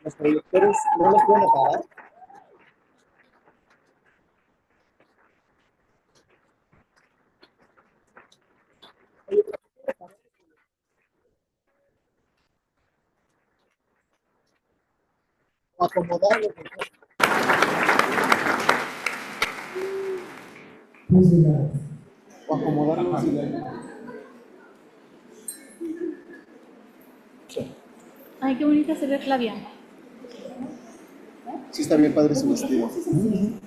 Los proyectores no los pueden apagar. O acomodarlos. O acomodarlos. Sí. Ay, qué bonita se ve Flavia. Sí, está bien padre su vestido. Oye.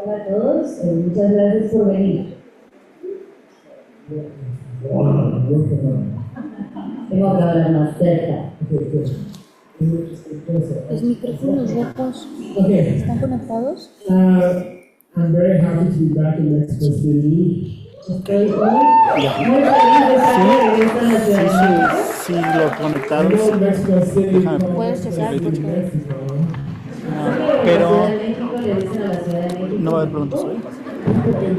Hola a todos, muchas gracias por venir. Tengo que hablar más cerca. Los micrófonos rojos están conectados. I'm very happy to be back in Mexico City. Estoy muy feliz de estar de regreso en la Ciudad de México. Sí, lo conectaron. I know Mexico City. Puedes checar porque La Pero Ciudad de México le dicen a la Ciudad de México. no va a haber preguntas hoy.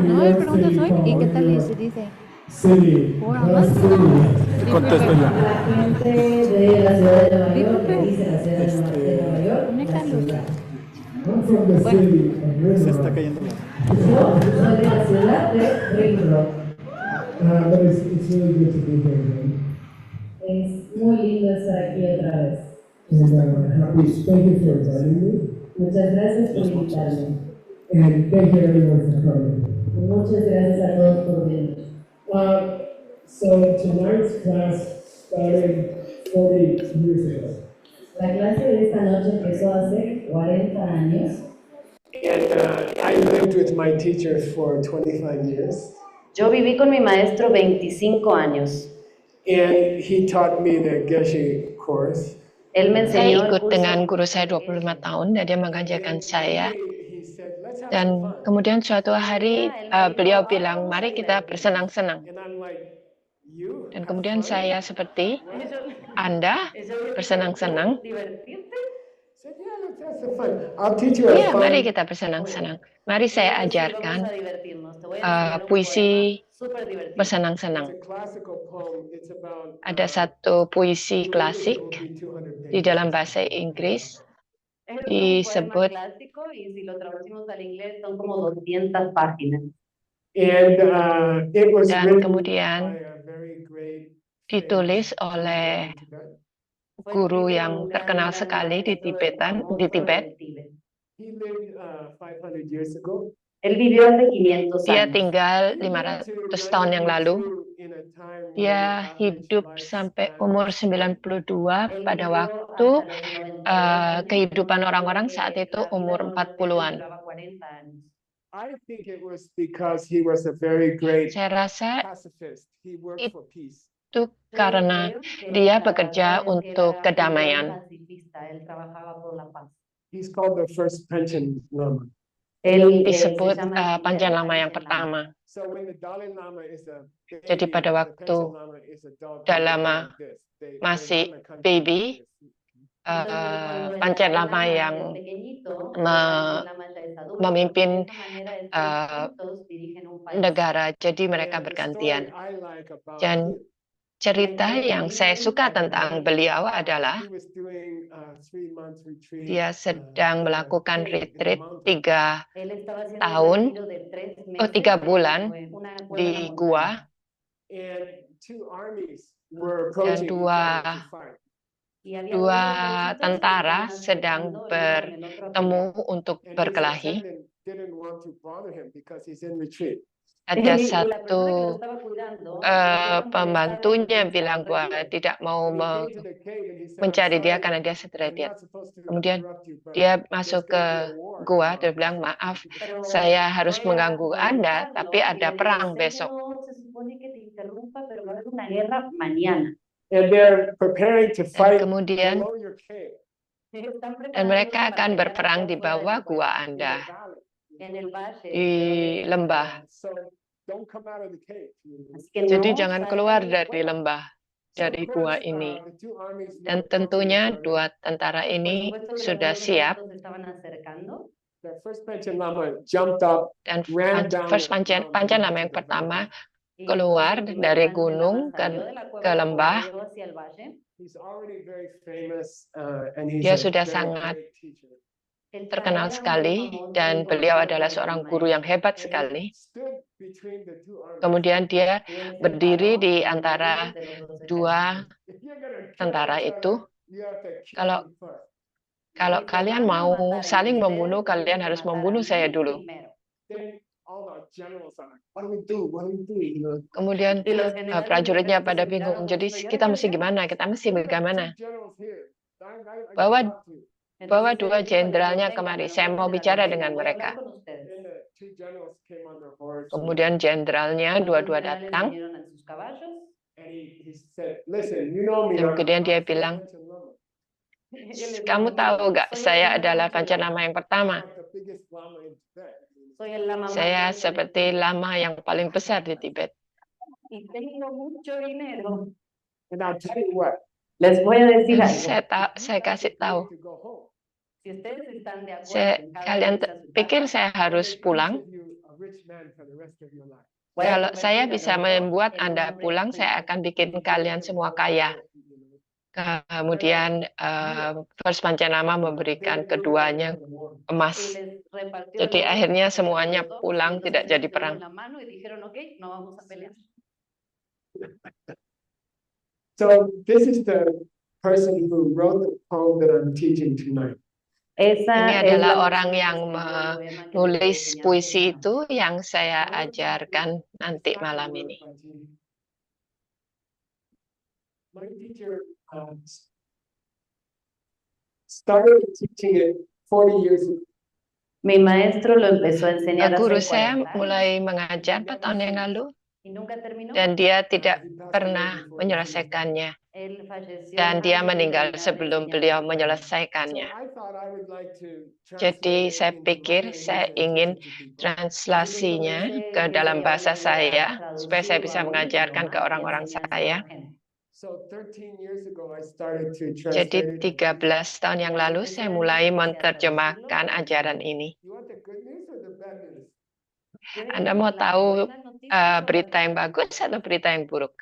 no me preguntas hoy. ¿Y qué tal se dice? City. Ahora What más. city? Contesto yo. La gente de la Ciudad de Nueva York le dice a la Ciudad de Nueva York. Pone La Carlos. ciudad. I'm from the city of Se Rimrock. está cayendo la. Yo soy de la ciudad de Rimrock. But it's really good to be here again. Es muy lindo estar aquí otra vez. And happy. Thank you for inviting me. Muchas gracias por invitarme. And thank you everyone for coming. Muchas gracias a todos por venir. So tonight's class started 40 years ago. La clase de esta noche empezó hace 40 años. And I lived with my teacher for 25 years. Yo viví con mi maestro 25 años. And he taught me the Geshe course. Él me Saya enseñó el ikut curso. dengan guru saya 25 tahun dan dia mengajarkan saya. He said, let's have some Dan fun. kemudian suatu hari beliau bilang, mari kita bersenang-senang. And I'm like, you Dan have kemudian fun? saya seperti, Anda bersenang-senang? I said, yeah, let's have some fun. I'll teach you a Iya, fun. mari kita bersenang-senang. Mari saya ajarkan puisi bersenang-senang. It's a classical poem. It's about Ada satu puisi in English, klasik it will be 200 di pages. dalam bahasa Inggris disebut clásico y si lo traducimos al inglés son como 200 páginas. And it was dan written kemudian by a very great ditulis famous oleh in Tibet. guru yang terkenal sekali di Tibet. He lived 500 years ago. Él vivió hace 500 Dia años. tinggal He lived 500 to tahun yang lalu. in a time when Dia the hidup average sampai lifespan umur was 92 pada waktu kehidupan orang-orang saat itu umur 40-an. I think it was because he was a very great Saya rasa pacifist. He worked for peace. itu karena dia bekerja untuk kedamaian. He's called the first pension lama. Disebut Panjen Lama yang pertama. So when the Dalai Lama is a baby, Jadi pada the waktu pension lama is a dog Dalai like Lama this. They masih run the country baby, like this. Panjen Lama yang memimpin negara, jadi mereka bergantian. The story I like about Dan him, cerita yang saya suka tentang beliau adalah he was doing a 3-month retreat, dia sedang melakukan cave in the retreat mountain. 3 bulan di gua, And two armies were dan approaching each other to fight. dua tentara sedang bertemu untuk And his berkelahi. attendant didn't want to bother him because he's in retreat. Ada satu pembantunya bilang bahwa tidak mau And he came to the cave and he said, mencari "I'm dia sorry, karena dia I'm sederajat. not supposed to Kemudian interrupt you, but dia there's masuk gonna ke be a war gua tomorrow." dan bilang, maaf, saya harus mengganggu Anda, tapi ada perang besok. And they're preparing to Dan fight kemudian below your cave. dan mereka akan berperang di bawah gua Anda, di lembah. So don't come out of the cave. Jadi jangan keluar dari lembah, dari gua ini. The two armies Dan were tentunya approaching each other. dua tentara ini sudah siap, The first Panchen Lama jumped up, dan ran down first Panjen Lama yang pertama keluar dari gunung ke lembah, He's already very famous, and he's Dia a sudah very sangat great teacher. terkenal sekali dan beliau adalah seorang guru yang hebat And he sekali. stood between the two armies. Kemudian dia Y él se berdiri paró di en medio antara de los dos dua ejércitos. If you're gonna kill tentara each itu. other, you have to kill Kalau me first. kalau Si se kalian van a mau matar saling entre membunuh, ustedes, kalian tienen que harus matar a membunuh saya mí dulu. primero. Then all the generals are like, what do we do? What do we do? You know, Kemudian Y los generales prajuritnya entre ellos pada se bingung. miraron, Jadi "Pero, ¿y ahora kita qué mesti hacemos?" gimana? Kita mesti we got bagaimana? two generals here. I Bawa can talk to you. bawa Entonces él dua les dijo, "Les jenderalnya digo, kemari. "Ténganmelo, Saya mau muéstrenme la bicara consigna, dengan voy a hablar mereka." con ustedes." And the two generals came on their horse. Kemudian jenderalnya Los dos dua-dua generales datang. vinieron en sus caballos. And he said, listen, you know me. Dan kemudian dia I'm bilang, Panchanama. Y él les kamu dijo, tahu "Miren, gak, soy el saya primer adalah Panchanama. Pancanama yang I'm pertama. like the biggest lama in Tibet. Soy el lama más Saya grande de seperti Tibet. lama yang paling besar di Tibet. Y tengo mucho dinero. And I'll tell you what. Les voy a decir Dan algo. saya kasih tahu. To go home. Si ustedes están de acuerdo Saya, en cada kalian uno irse a su pikir casa, saya harus Make pulang? each of you a rich man for the rest of your life. voy a Kalau saya convertir a bisa los dos membuat en un Anda hombre pulang, rico. saya akan bikin kalian semua kaya. Kemudian First Pancanama memberikan keduanya Y emas. les repartió Jadi el oro akhirnya entre semuanya los dos, pulang, y entonces tidak les jadi dio perang. en la mano y dijeron, "Ok, no vamos a pelear." So this is the person who wrote the poem that I'm teaching tonight. Esa Ini es adalah la orang persona que yang escribió el poema que les voy a menulis enseñar puisi esta itu noche. yang saya ajarkan nanti malam ini. My teacher started teaching it 40 years ago. Mi maestro lo empezó a enseñar Guru hace saya 40 años mulai mengajar 4 tahun yang lalu y nunca terminó. dan dia tidak pernah menyelesaikannya. Él falleció Dan dia antes de meninggal terminar de sebelum enseñar beliau el poema. menyelesaikannya. So I thought I would like to Jadi translate saya it into my pikir language saya and ingin teach it to people. translasinya Pensé ke que dalam sería bahasa buena idea saya supaya saya traducirlo bisa a un mengajarkan idioma ke y orang-orang enseñárselo a saya. la gente. So 13 years ago I started to Jadi translate it. 13 tahun yang lalu saya mulai menerjemahkan ajaran ini. You want the good news or the bad news? Anda mau tahu berita yang bagus atau berita yang buruk?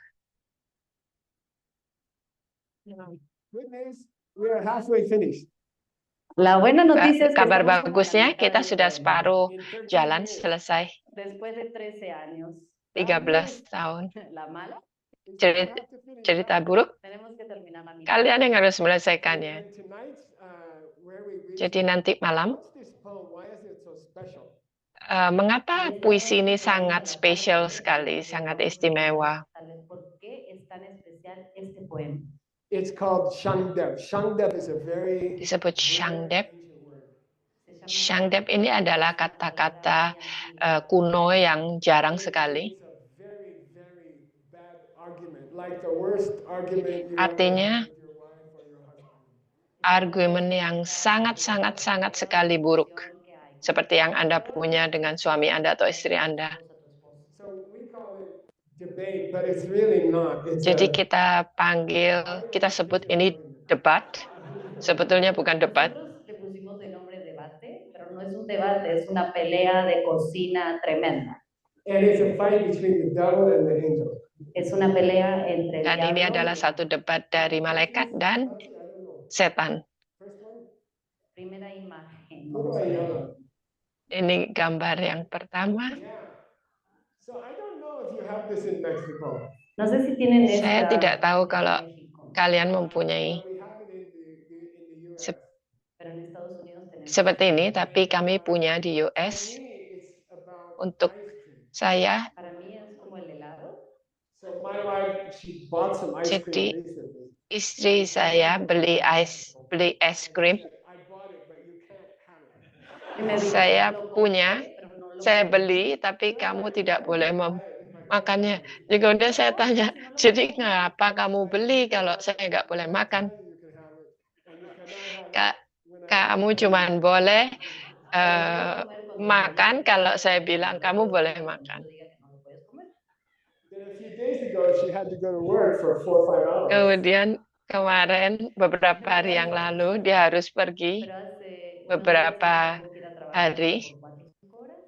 Good news, we are halfway finished. La buena noticia es que Kabar estamos como a la bagusnya mitad kita del sudah poema. separuh In 13 jalan years. selesai. Después de 13 años. 13 tahun. La mala, Cerita buruk, tenemos que terminar la mitad. kalian yang harus menyelesaikannya. And tonight, where we reach, Jadi nanti malam, what's this poem? Why is it so special? mengapa puisi ini sangat spesial sekali, sangat istimewa? ¿Por qué es tan especial este poema? It's called Shangdev. Shangdev is a very Disebut Shangdev. ancient word. Shangdev ini adalah kata-kata kuno yang jarang sekali. It's a very, very bad argument, like the worst argument you Artinya, ever had with your wife or your husband. argumen yang sangat sekali buruk. Seperti yang Anda punya dengan suami Anda atau istri Anda. So we call it debate, but it's really not. It's Jadi a, kita sebut ini debat. Sebetulnya bukan debat. Nosotros le pusimos de nombre debate, pero no es un debate, es una pelea de cocina tremenda. and it's a fight between the devil and the angel. Es una pelea entre el Dan ini diablo adalah satu debat dari malaikat dan Actually, I don't know. setan. First one? primera imagen. Who do I yell at? Ini gambar yang pertama. Yeah. So I don't know if you have this in Mexico. No sé si tienen Saya esta tidak tahu kalau en México, kalian mempunyai But we have it in the US. Sep- pero en Estados Unidos tenemos. seperti ini, tapi kami punya di For US. me, it's about Untuk ice cream. saya, Para mí es como el helado. So my wife, she bought some ice Jadi, cream recently. istri saya beli es krim. I bought it, but you can't have it. Y me dijo, Saya "Lo punya, compré, pero no lo saya puedo". beli, tapi kamu tidak boleh makannya. Jadi kemudian saya tanya, jadi ngapa kamu beli kalau saya nggak boleh makan? You can have it, and you cannot have Kak, it when I kamu cuman boleh makan kalau saya bilang kamu boleh makan. Then a few days ago, she had to go to work for 4 or 5 hours. Kemudian kemarin beberapa hari yang lalu dia harus pergi Pero hace unos beberapa días tuvo que ir a trabajar hari. por 4 o 5 horas.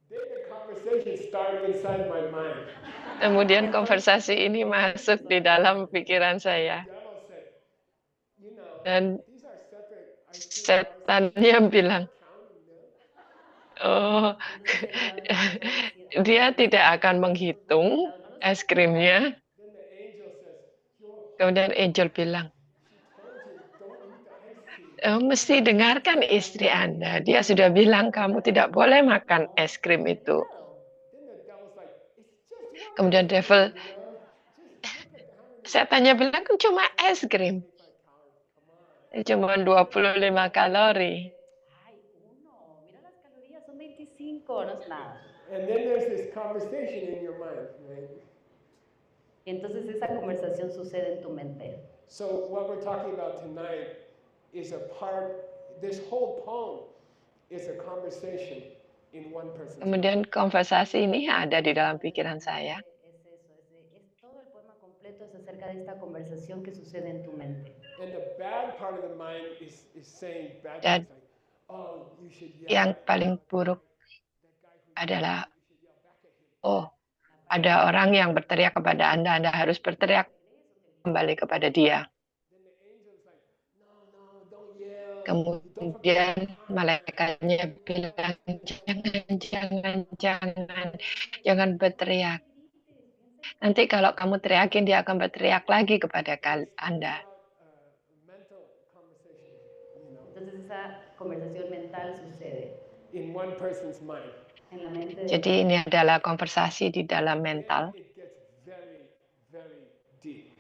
Then the conversation started inside my mind. Kemudian konversasi ini masuk di dalam pikiran saya. The devil Dan setannya bilang, oh, dia tidak akan menghitung es krimnya. Kemudian angel bilang, mesti dengarkan istri Anda. Dia sudah bilang kamu tidak boleh makan es krim itu. Kemudian devil, setannya bilang cuma es krim. Cuma 25 kalori. Ay, uno, mira las calorías, son 25, no es nada. And then there's this conversation in your mind, right? Y entonces esa conversación sucede en tu mente. So what we're talking about tonight is this whole poem is a conversation in one person's mind. Kemudian konversasi ini ada di dalam pikiran saya. Es todo el poema completo es acerca de esta conversación que sucede en tu mente. And the bad part of the mind is saying bad Dan things like, oh, you should yell. yang paling buruk adalah, oh, ada orang yang berteriak kepada Anda harus berteriak kembali kepada dia. Kemudian malaikatnya bilang, jangan berteriak. Nanti kalau kamu teriakin, dia akan berteriak lagi kepada Anda. Entonces esa conversación mental sucede In one person's mind. en la mente de Jadi ini adalah konversasi di dalam mental. It gets very, very deep.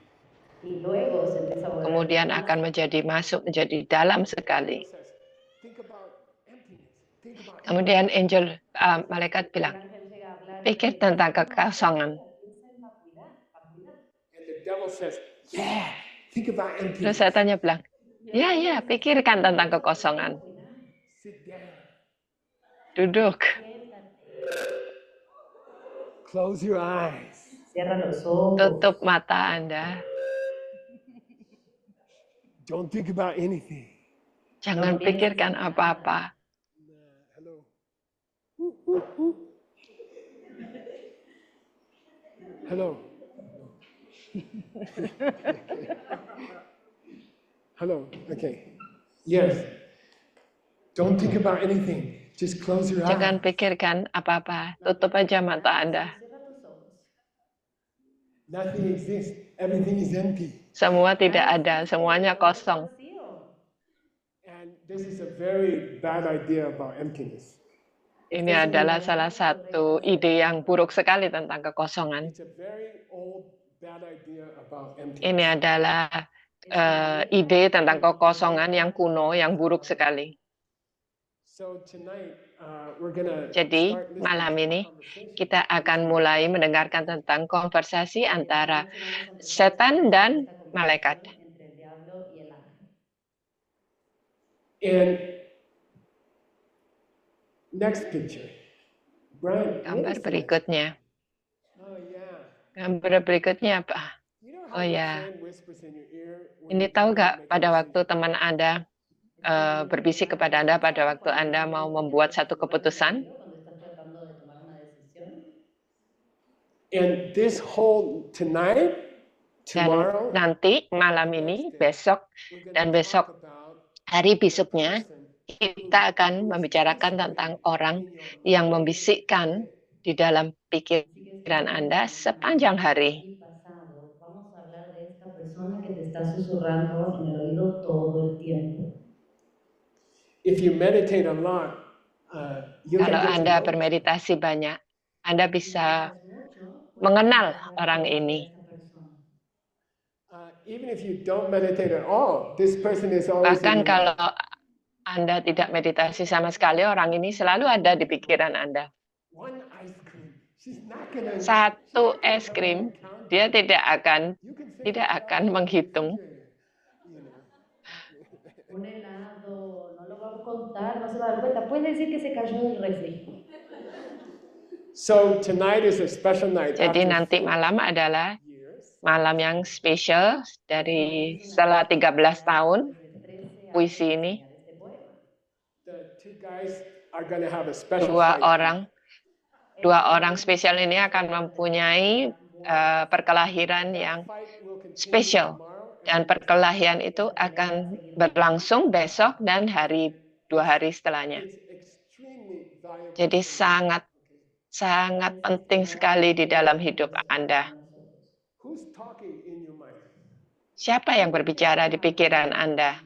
y luego se empieza a volver Kemudian más. akan masuk menjadi dalam sekali. Think about emptiness. Think about Kemudian angel, malaikat El bilang, ángel llega a hablar pikir tentang kekosongan. piensa en vacuidad, vacuidad. and the devil says, yeah, think about Terus emptiness. setannya bilang, ya, pikirkan tentang kekosongan. Sit down. Duduk. Close your eyes. Cierra los ojos. Tutup mata Anda. Don't think about anything. Jangan pikirkan apa-apa. Hello. Hello. Hello. Okay. Yes. Don't think about anything. Just close your Jangan eyes. pikirkan apa-apa. Tutup aja mata Anda. Cierra tus ojos. Nothing exists. Everything is empty. Semua tidak ada. Semuanya kosong. Vacío. And this is a very bad idea about emptiness. Ini adalah salah satu ide yang buruk sekali tentang kekosongan. It's a very old bad idea about emptiness. Ini adalah ide tentang kekosongan yang kuno, yang buruk sekali. So tonight, we're gonna Jadi, start listening malam to ini conversation. kita akan mulai mendengarkan tentang konversasi antara setan dan malaikat. Entre el diablo y el ángel. And next picture. Brian, what Gambar is that? berikutnya. Oh yeah. Gambar berikutnya apa? You know Oh, how your ya. friend whispers in your ear when Ini you tahu make nggak a pada decision? waktu teman Anda berbisik kepada Anda pada waktu Anda mau membuat satu keputusan? Cuando estás tratando de tomar una decisión. And this whole tonight, Dan tomorrow, nanti malam ini, besok, we're dan gonna besok talk about hari besoknya person kita akan membicarakan tentang orang yang membisikkan di dalam pikiran Anda sepanjang hari. El pasado, vamos a hablar de esta persona que te está susurrando en el oído todo el tiempo. If you meditate a lot, you Kalau can get to Anda know bermeditasi banyak, Anda bisa Mucho, mengenal orang ini. esta persona. even if you don't meditate at all, this person is always Bahkan in your kalau mind. Anda tidak meditasi sama sekali, orang ini selalu ada di pikiran Anda. One ice cream. She's not gonna. Satu es krim, dia tidak akan You can say, tidak akan menghitung. you know. Un helado, no lo va a contar, no se va a dar cuenta. Puede decir que se cayó del refri. So tonight is a special night. Jadi after nanti 4 malam adalah years. malam yang spesial dari setelah 13 tahun Desde 13 puisi ini. este poema. The two guys are gonna have a special Dua fight. orang spesial ini akan mempunyai perkelahiran yang Fight will continue spesial. tomorrow Dan perkelahian itu akan berlangsung besok dan 2 hari setelahnya. It's extremely valuable. Jadi sangat penting sekali di dalam hidup Anda. Who's talking in your mind? Siapa yang berbicara di pikiran Anda?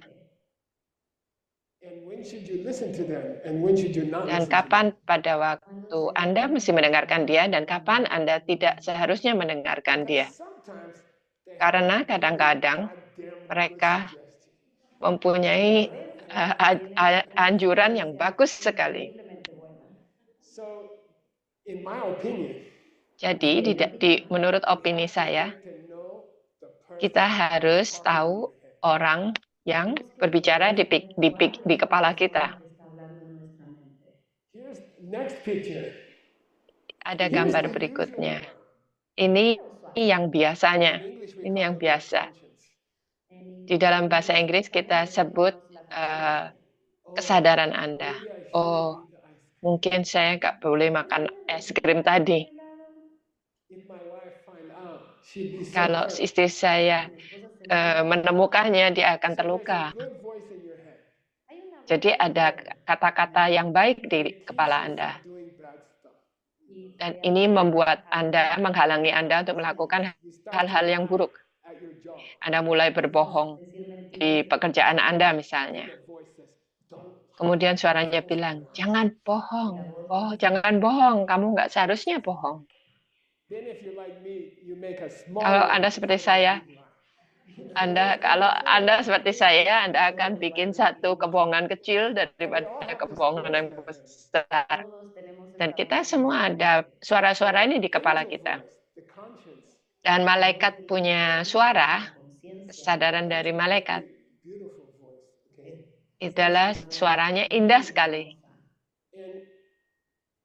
And when should you listen to them? And when should you not Dan listen to them? kapan pada waktu Anda mesti mendengarkan dia dan kapan Anda tidak seharusnya mendengarkan dia. Sometimes they have Karena kadang-kadang goddamn mereka good suggestions. mempunyai anjuran yang bagus sekali. So, in my opinion, Jadi menurut opini saya, to know the person kita harus tahu orang yang berbicara di kepala kita. Here's next picture. Ada gambar berikutnya. Ini yang biasanya. In English, we Ini call yang it biasa. conscience. Di dalam bahasa Inggris kita sebut kesadaran Anda. Oh, mungkin saya nggak boleh makan es krim tadi. If my wife find out, she'd be so Kalau hurt. istri saya menemukannya, dia akan terluka. Good voice in your head. Jadi ada kata-kata yang baik di kepala Anda. Doing bad stuff. Dan ini membuat Anda, menghalangi Anda untuk melakukan hal-hal yang buruk. At your job, Anda mulai berbohong di pekerjaan Anda misalnya. the voice says, don't. Kemudian suaranya bilang, jangan bohong. Oh, jangan bohong. Kamu nggak seharusnya bohong. Then if you're like me, you make a small. Kalau Anda seperti saya, kalau Anda seperti saya, Anda akan bikin satu kebohongan kecil daripada kebohongan yang besar. Dan kita semua ada suara-suara ini di kepala kita. The conscience, Dan malaikat punya suara, kesadaran dari malaikat. beautiful voice. Okay. Itulah suaranya indah sekali. And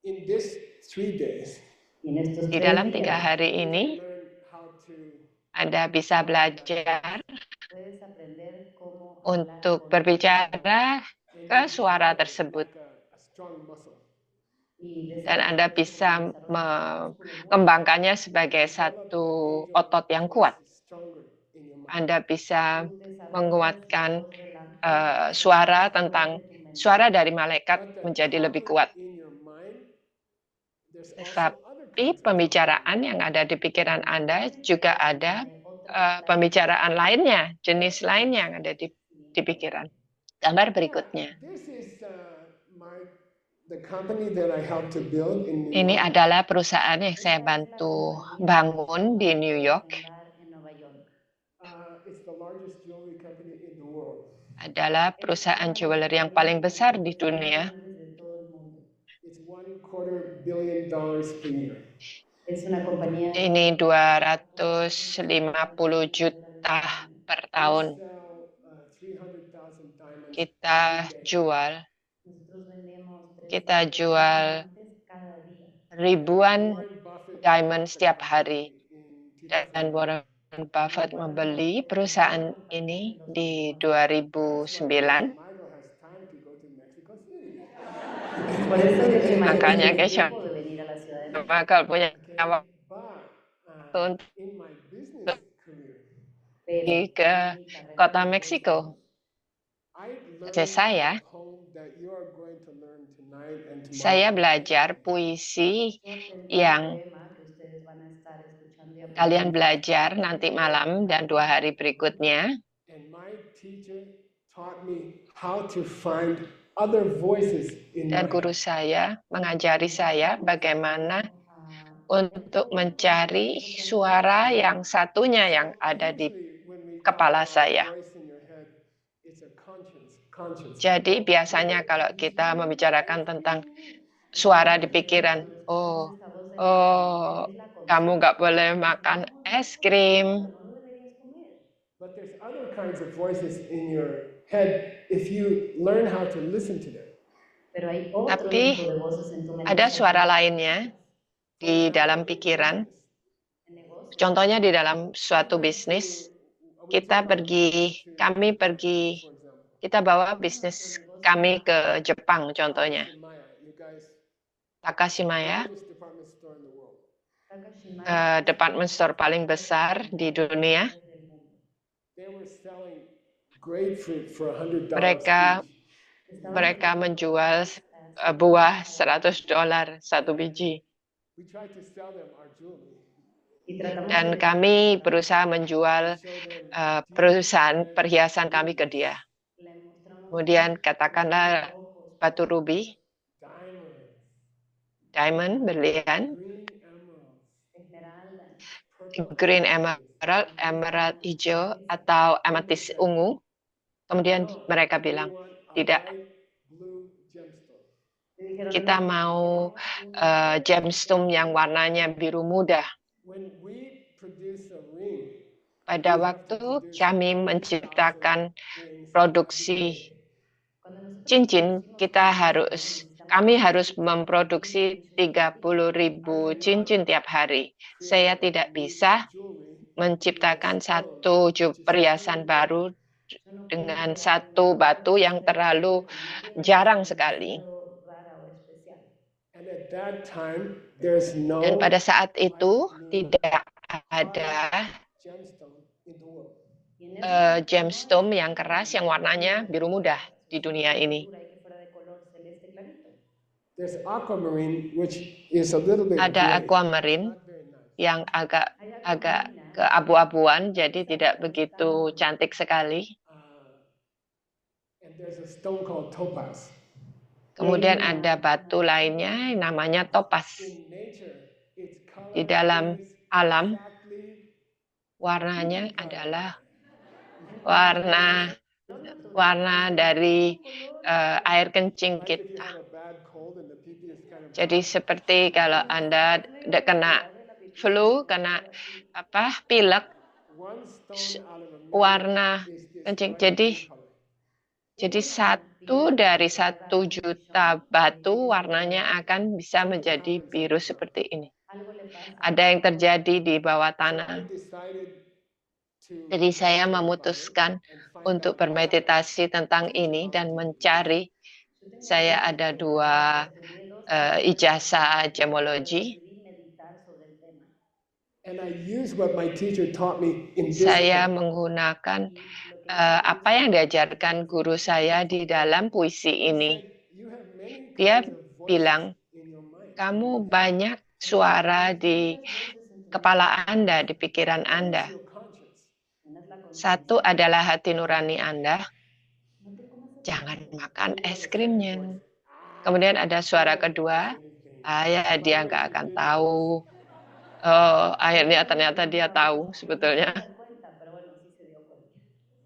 in this 3 days, Di dalam 3 hari ini, learn how to Anda bisa belajar untuk berbicara ke suara tersebut. a strong muscle. Dan Anda bisa mengembangkannya sebagai satu otot yang kuat. Stronger in your mind. Anda bisa menguatkan suara dari malaikat menjadi lebih kuat. In your mind, there's also Tapi pembicaraan yang ada di pikiran Anda juga ada pembicaraan lainnya, jenis lainnya yang ada di pikiran. Gambar berikutnya. this is the company that I helped to build in New Ini York. adalah perusahaan yang saya bantu bangun di New York. It's the largest jewelry company in the world. Adalah perusahaan jewelry yang paling besar di dunia. It's $250 million per year. Ini 250 juta per tahun. Sell 300,000 diamonds. Kita jual ribuan Warren Buffett diamond setiap hari. in Dan Warren Buffett membeli perusahaan ini di 2009. Michael has time to go to Mexico City. Makanya Kesha bakal punya waktu But untuk in my business career, pergi ke kota Meksiko. I Jadi learned a poem that you are going to learn tonight and tomorrow. saya belajar puisi yang kalian belajar nanti malam dan 2 hari berikutnya. And my teacher taught me how to find other voices in my Dan guru saya mengajari saya bagaimana untuk mencari suara yang satunya yang ada di kepala saya. voice in your head. It's a conscience. Jadi biasanya kalau kita membicarakan tentang suara di pikiran, oh, kamu nggak boleh makan es krim. But there's other kinds of voices in your head if you learn how to listen to them. Tapi ada suara lainnya di dalam pikiran. Contohnya di dalam suatu bisnis, kami pergi, kita bawa bisnis kami ke Jepang contohnya. Maya, you guys, Takashimaya, biggest department store in the world. department store paling besar di dunia. They were selling grapefruit for $100 Mereka each. mereka menjual buah $100 satu biji. We tried to sell them our jewelry. Y tratamos Dan de kami berusaha menjual Show them perusahaan perhiasan kami ke dia. le mostramos Kemudian katakanlah ojos, batu rubi, diamonds, diamond, berlian, green emeralds, esmeralda, purple green amethyst, emerald, emerald hijau, atau ametis ungu. Kemudian mereka bilang, we want a tidak, light blue gemstone. le dijeron, kita "No, mau queremos gemstone yang warnanya biru muda. When we produce a ring, Pada waktu kami menciptakan produksi cincin, kami harus memproduksi 30.000 cincin tiap hari. Saya tidak bisa menciptakan satu perhiasan baru dengan satu batu yang terlalu jarang sekali. rara o especial." and at that time, there's no Dan pada saat itu tidak ada gemstone in the world. Y en gemstone yang keras yang warnanya biru muda di dunia ini. y que fuera de color celeste clarito. There's aquamarine, which is a little bit Ada gray, aquamarine not very nice. yang agak keabu-abuan, jadi tidak begitu cantik sekali. And there's a stone called topaz. Kemudian ada batu lainnya namanya topas. In nature, its color Di dalam is alam exactly warnanya adalah warna dari air kencing like if you kita. have a bad cold and the pee-pee is kind of Jadi seperti kalau Anda kena flu, kena pilek, one stone out of a million warna is this kencing. bright Jadi blue color. Satu dari 1 juta batu warnanya akan bisa menjadi biru seperti ini. Algo le pasa. Ada yang terjadi di bawah I tanah. decided to Jadi saya memutuskan untuk bermeditasi tentang ini dan mencari. Saya ada 2 ijazah gemologi. Meditar sobre el tema. and I use what my teacher taught me in this Saya book. menggunakan apa yang diajarkan guru saya di dalam puisi ini. You have many Dia kinds of voices bilang, in your mind. kamu banyak suara di kepala Anda, di pikiran Anda. Your conscience. Satu adalah hati nurani Anda. Jangan makan es krimnya. Kemudian ada suara kedua, ya dia nggak akan tahu. Oh, akhirnya ternyata dia tahu sebetulnya. Cuenta, pero bueno, sí se dio cuenta.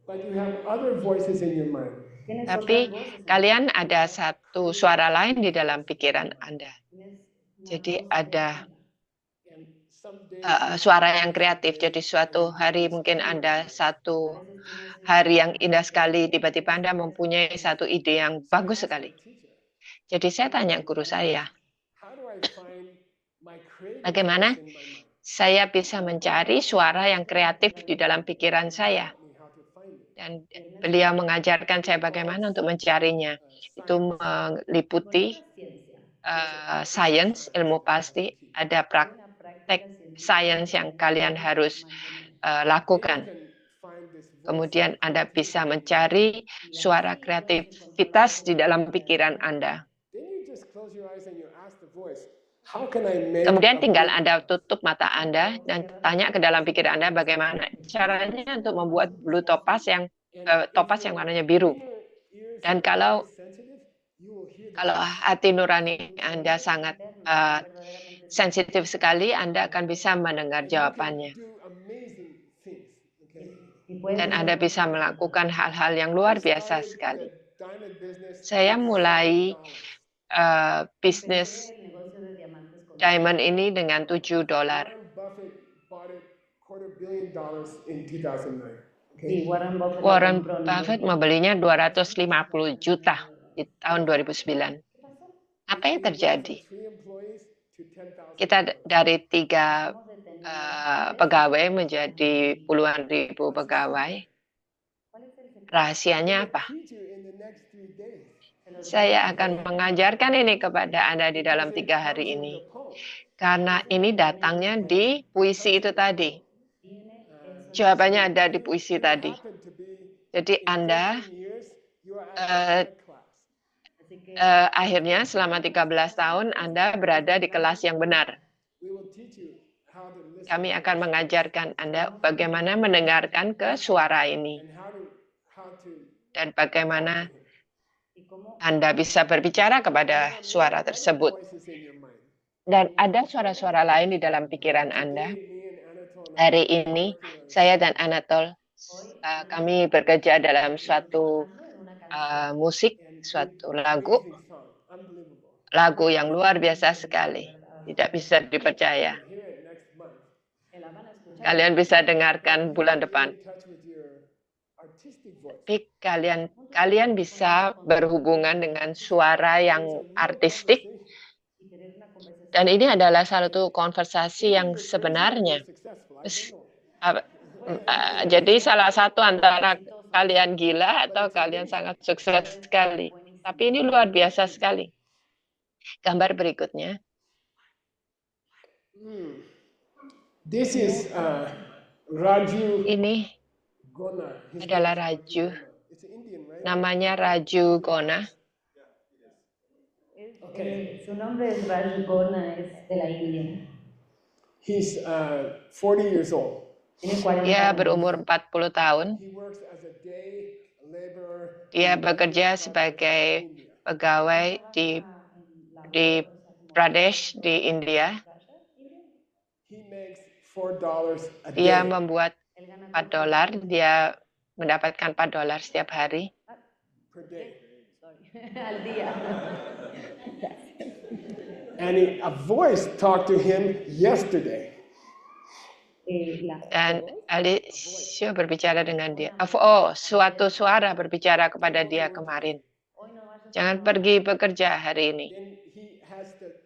But you have other voices in your mind. Tienes Tapi otras voces, kalian ada satu suara lain di dalam pikiran Anda. tienes una Jadi voz ada creativa. And some days suara yang kreatif. Jadi suatu hari mungkin Anda satu hari yang indah sekali, tiba-tiba Anda mempunyai satu ide yang bagus sekali. Jadi saya tanya guru saya, how do I find my creative bagaimana voice in my mind? saya bisa mencari suara yang kreatif di dalam pikiran saya? Me how to find it. Dan beliau mengajarkan saya bagaimana untuk mencarinya. Itu meliputi sains, ilmu pasti, ada praktek sains yang kalian harus lakukan. You can find this voice. Kemudian Anda bisa mencari suara kreativitas di dalam pikiran Anda. Then you just close your eyes and you ask the voice, how can I make Kemudian a tinggal blue Anda tutup mata Anda dan tanya ke dalam pikiran Anda bagaimana caranya untuk membuat blue topas yang warnanya biru. ears Dan are kalau very sensitive, you will hear kalau hati nurani Anda sangat sensitif sekali, Anda akan bisa mendengar jawabannya. do amazing things. Okay? Y puedes Dan Anda bisa melakukan hal-hal yang luar biasa Started sekali. the diamond business Saya with mulai $7. bisnis el negocio de diamantes con diamond ini dengan $7. Warren Buffett bought it $250 million in 2009. Okay? y Warren Buffett Warren lo compró en Buffett membelinya 250 juta di tahun 2009. Apa yang terjadi? 3 employees to 10,000. Kita dari 3 pegawai menjadi puluhan ribu pegawai. Rahasianya apa? Teach you in the next 3 days. Saya akan mengajarkan ini kepada Anda di dalam 3 hari ini. Karena ini datangnya di puisi itu tadi. tiene ese Jawabannya ada di puisi You tadi. happen to be Jadi in Anda 13 years, you are at the eh, right class. Así que akhirnya selama 13 tahun Anda berada di kelas yang benar. We will teach you how to listen Kami to akan this mengajarkan Anda bagaimana mendengarkan ke suara ini and how to dan bagaimana y cómo Anda bisa berbicara kepada suara tersebut. voices in your mind. Dan ada suara-suara lain di dalam pikiran Anda. Today, me and Anatole Hari ini, saya dan Anatol, kami bekerja dalam suatu musik, suatu lagu, amazing song, unbelievable. lagu yang luar biasa sekali. Tidak bisa dipercaya. You'll hear it next month. la van a escuchar. Kalian bisa dengarkan bulan depan. In touch with your artistic voice. Tapi kalian bisa berhubungan dengan suara yang artistik. Y tener una conversación. Dan ini adalah satu konversasi yang sebenarnya. Successful, I don't know. Jadi salah satu antara kalian gila atau kalian sangat sukses sekali. Tapi ini luar biasa sekali. Gambar berikutnya. This is Raju Ini Gona. His adalah name is Raju. It's Indian, right? Namanya Raju Gona. Su nombre es Raju Gona, es de la India. He's 40 years old. Tiene 40 Dia años. berumur 40 tahun. He works as a day laborer Dia bekerja sebagai pegawai di Pradesh di India. He makes $4 a day Dia membuat $4. Dia mendapatkan $4 setiap hari. per day. Al día. And a voice talked to him yesterday. Dan Alicia berbicara dengan dia. Oh, suatu suara berbicara kepada dia kemarin. Jangan pergi bekerja hari ini. Then he has the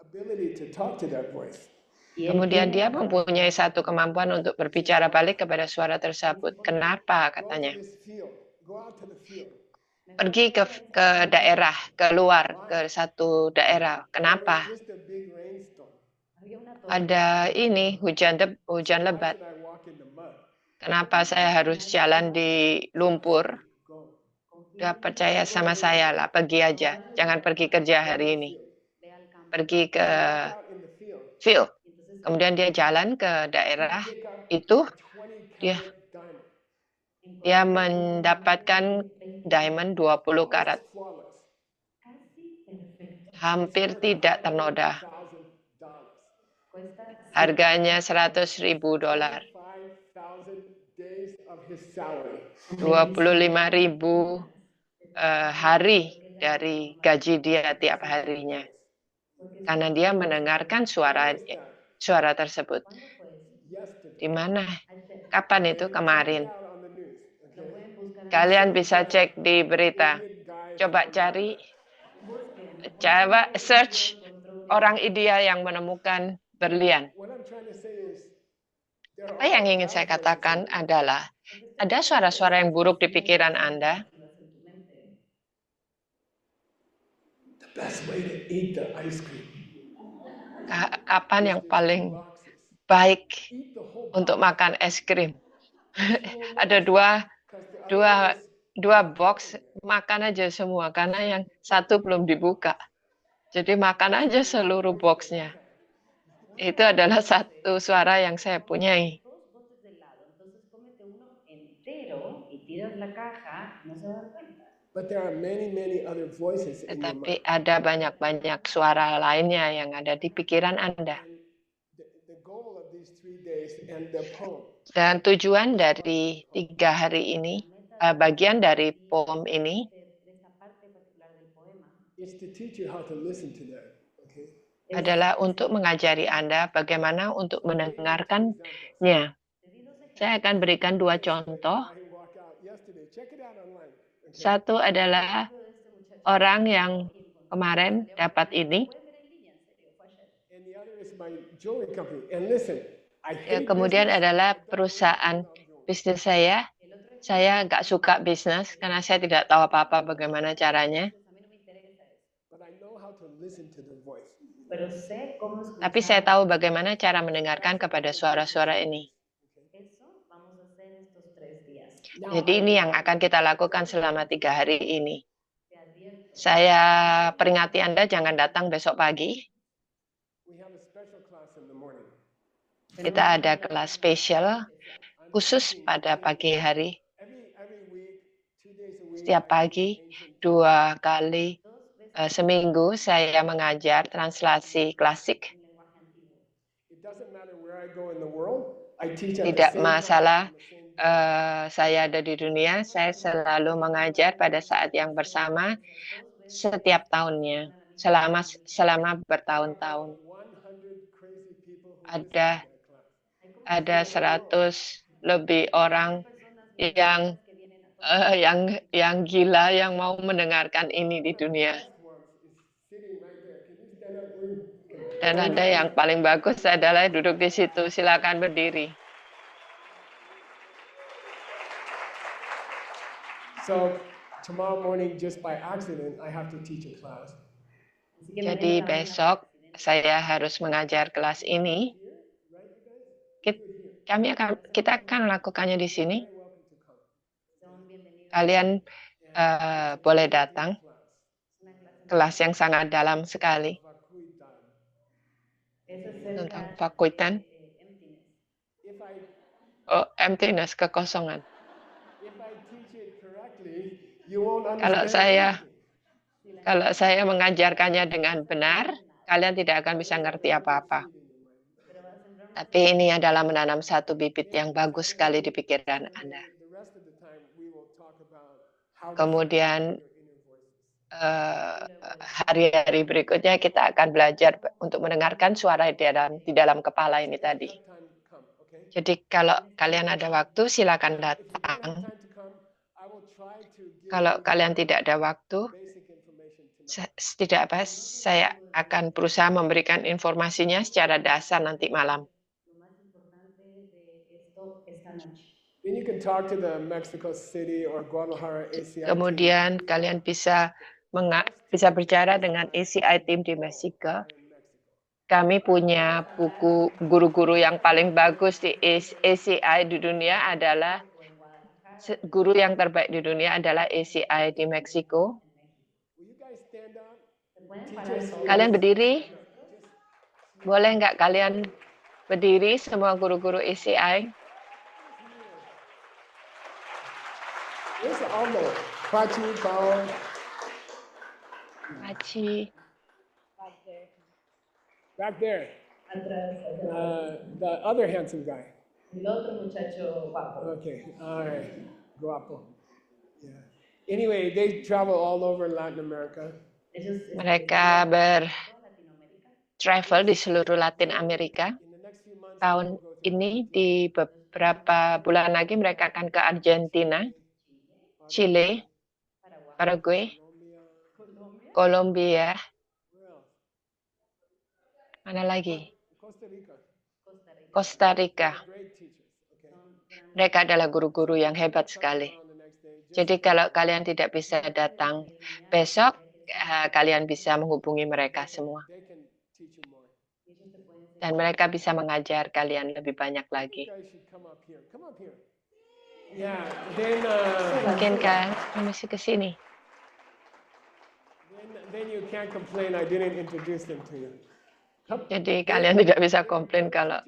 ability to talk to that voice. Kemudian dia mempunyai satu kemampuan untuk berbicara balik kepada suara tersebut. Kenapa katanya? This field. Go out to the field. Pergi ke daerah, keluar ke satu daerah. Kenapa? Just a big rainstorm. Ada ini hujan lebat. And I walk in the mud. Kenapa saya harus jalan di lumpur? Go. Udah percaya sama saya lah, pergi aja. Jangan pergi kerja hari ini. Pergi ke Out in the field. field. Kemudian dia jalan ke daerah itu. 20 Dia karat diamond. dia mendapatkan diamond 20 karat. Flawless. Hampir tidak ternoda. $1,000. Harganya $100.000. 5,000 days of his salary. 25.000 hari dari gaji dia tiap harinya. Karena dia mendengarkan suara tersebut. Yesterday. Di mana? Kapan itu? Kemarin. Out on the news. Okay. Kalian bisa cek di berita. Coba cari, coba search orang ideal yang menemukan berlian. What I'm trying to say is there Apa yang ingin saya katakan adalah ada suara-suara yang buruk di pikiran Anda. the best way to eat the ice cream. Kapan yang paling Boxes. baik Eat the whole untuk makan es krim? Ada dua box, makan aja semua karena yang satu belum dibuka. Jadi makan aja seluruh boxnya. Itu adalah satu suara yang saya punyai. Dos botes de helado, entonces cómete uno entero y tiras la caja, no se va a dar cuenta. But there are many, many other voices in your Tetapi mind. ada banyak-banyak suara lainnya yang ada di pikiran Anda. The goal of these 3 days and the poem Dan tujuan dari 3 hari ini, bagian dari poem ini, De esta parte particular del poema is to teach you how to listen to that. Okay. adalah untuk mengajari Anda bagaimana untuk mendengarkannya. Saya akan berikan 2 contoh. I walk out yesterday. Check it out online. Okay. Satu adalah orang yang kemarin dapat ini. And the other is my jewelry company. And listen, I hate Kemudian business. adalah perusahaan bisnis saya. Saya nggak suka bisnis karena saya tidak tahu apa-apa bagaimana caranya. But I know how to listen to the voice. pero sé cómo escuchar Tapi saya tahu bagaimana cara mendengarkan kepada suara-suara ini. eso. estos 3 días. Jadi ini yang akan kita lakukan selama 3 hari ini. Saya peringati Anda jangan datang besok pagi. We have a special class in the morning. Kita ada kelas spesial khusus pada pagi hari. Every week, 2 days a week. Setiap pagi, 2 kali seminggu saya mengajar translasi klasik. It doesn't matter where I go in the world. I teach at the Tidak same masalah time, on the same day. saya ada di dunia, saya selalu mengajar pada saat yang bersama setiap tahunnya, selama bertahun-tahun. 100 crazy people who Ada listen to that class. 100 lebih orang yang gila yang mau mendengarkan ini di dunia. Best ones is sitting right there. Can you stand up, Ruth? Dan ada yang paling bagus adalah duduk di situ. Silakan berdiri. So tomorrow morning, just by accident, I have to teach a class. Jadi besok saya harus mengajar kelas ini. Kita akan melakukannya di sini. Kalian boleh datang. Kelas yang sangat dalam sekali tentang vakuitan. Oh, emptiness, kekosongan. If I teach it correctly, you won't Kalau understand saya mengajarkannya dengan benar, kalian tidak akan bisa ngerti apa-apa. Tapi ini adalah menanam satu bibit yang bagus sekali di pikiran Anda. The rest of the time, we will talk about how to Kemudian your inner voices. hari-hari berikutnya kita akan belajar untuk mendengarkan suara di dalam kepala ini tadi. Time come, okay? Jadi kalau kalian ada waktu, silakan If you don't have datang. time to come, I will try to give Kalau you kalian tidak ada waktu, basic information tonight. tidak apa, saya akan berusaha memberikan informasinya secara dasar nanti malam. Lo más importante de esto esta noche. Then you can talk to the Mexico City or Guadalajara ACI team. Kemudian kalian bisa bicara dengan ACI Team di Meksiko. Kami punya buku guru-guru yang paling bagus di ACI di dunia adalah guru yang terbaik di dunia adalah ACI di Meksiko. Will you guys stand up? ¿Se pueden parar todos? Kalian berdiri? Boleh nggak kalian berdiri semua guru-guru ACI? Where's Aldo? Pachi, Pao. Pachi. Back there. Atrás, The other handsome guy. el otro muchacho guapo. Okay, all right. Guapo. Yeah. Anyway, they travel all over Latin America. Ellos Mereka Latinoamérica. travel di seluruh Latin Amerika. In the next few months, Tahun ini di beberapa bulan lagi mereka akan ke Argentina, Chile, Paraguay, Kolombia, where else? mana lagi? Costa Rica. Costa Rica. Great teachers. Okay. Mereka adalah guru-guru yang hebat sekali. On the next day, Jadi kalau kalian tidak bisa datang besok, kalian bisa menghubungi mereka semua. they can teach you more. Dan mereka bisa mengajar kalian lebih banyak lagi. You guys should come up here. Come up here. Yeah. Then, Mungkin kan, mesti ke sini. then you can't complain I didn't introduce them to you. Come. Jadi kalian tidak bisa komplain kalau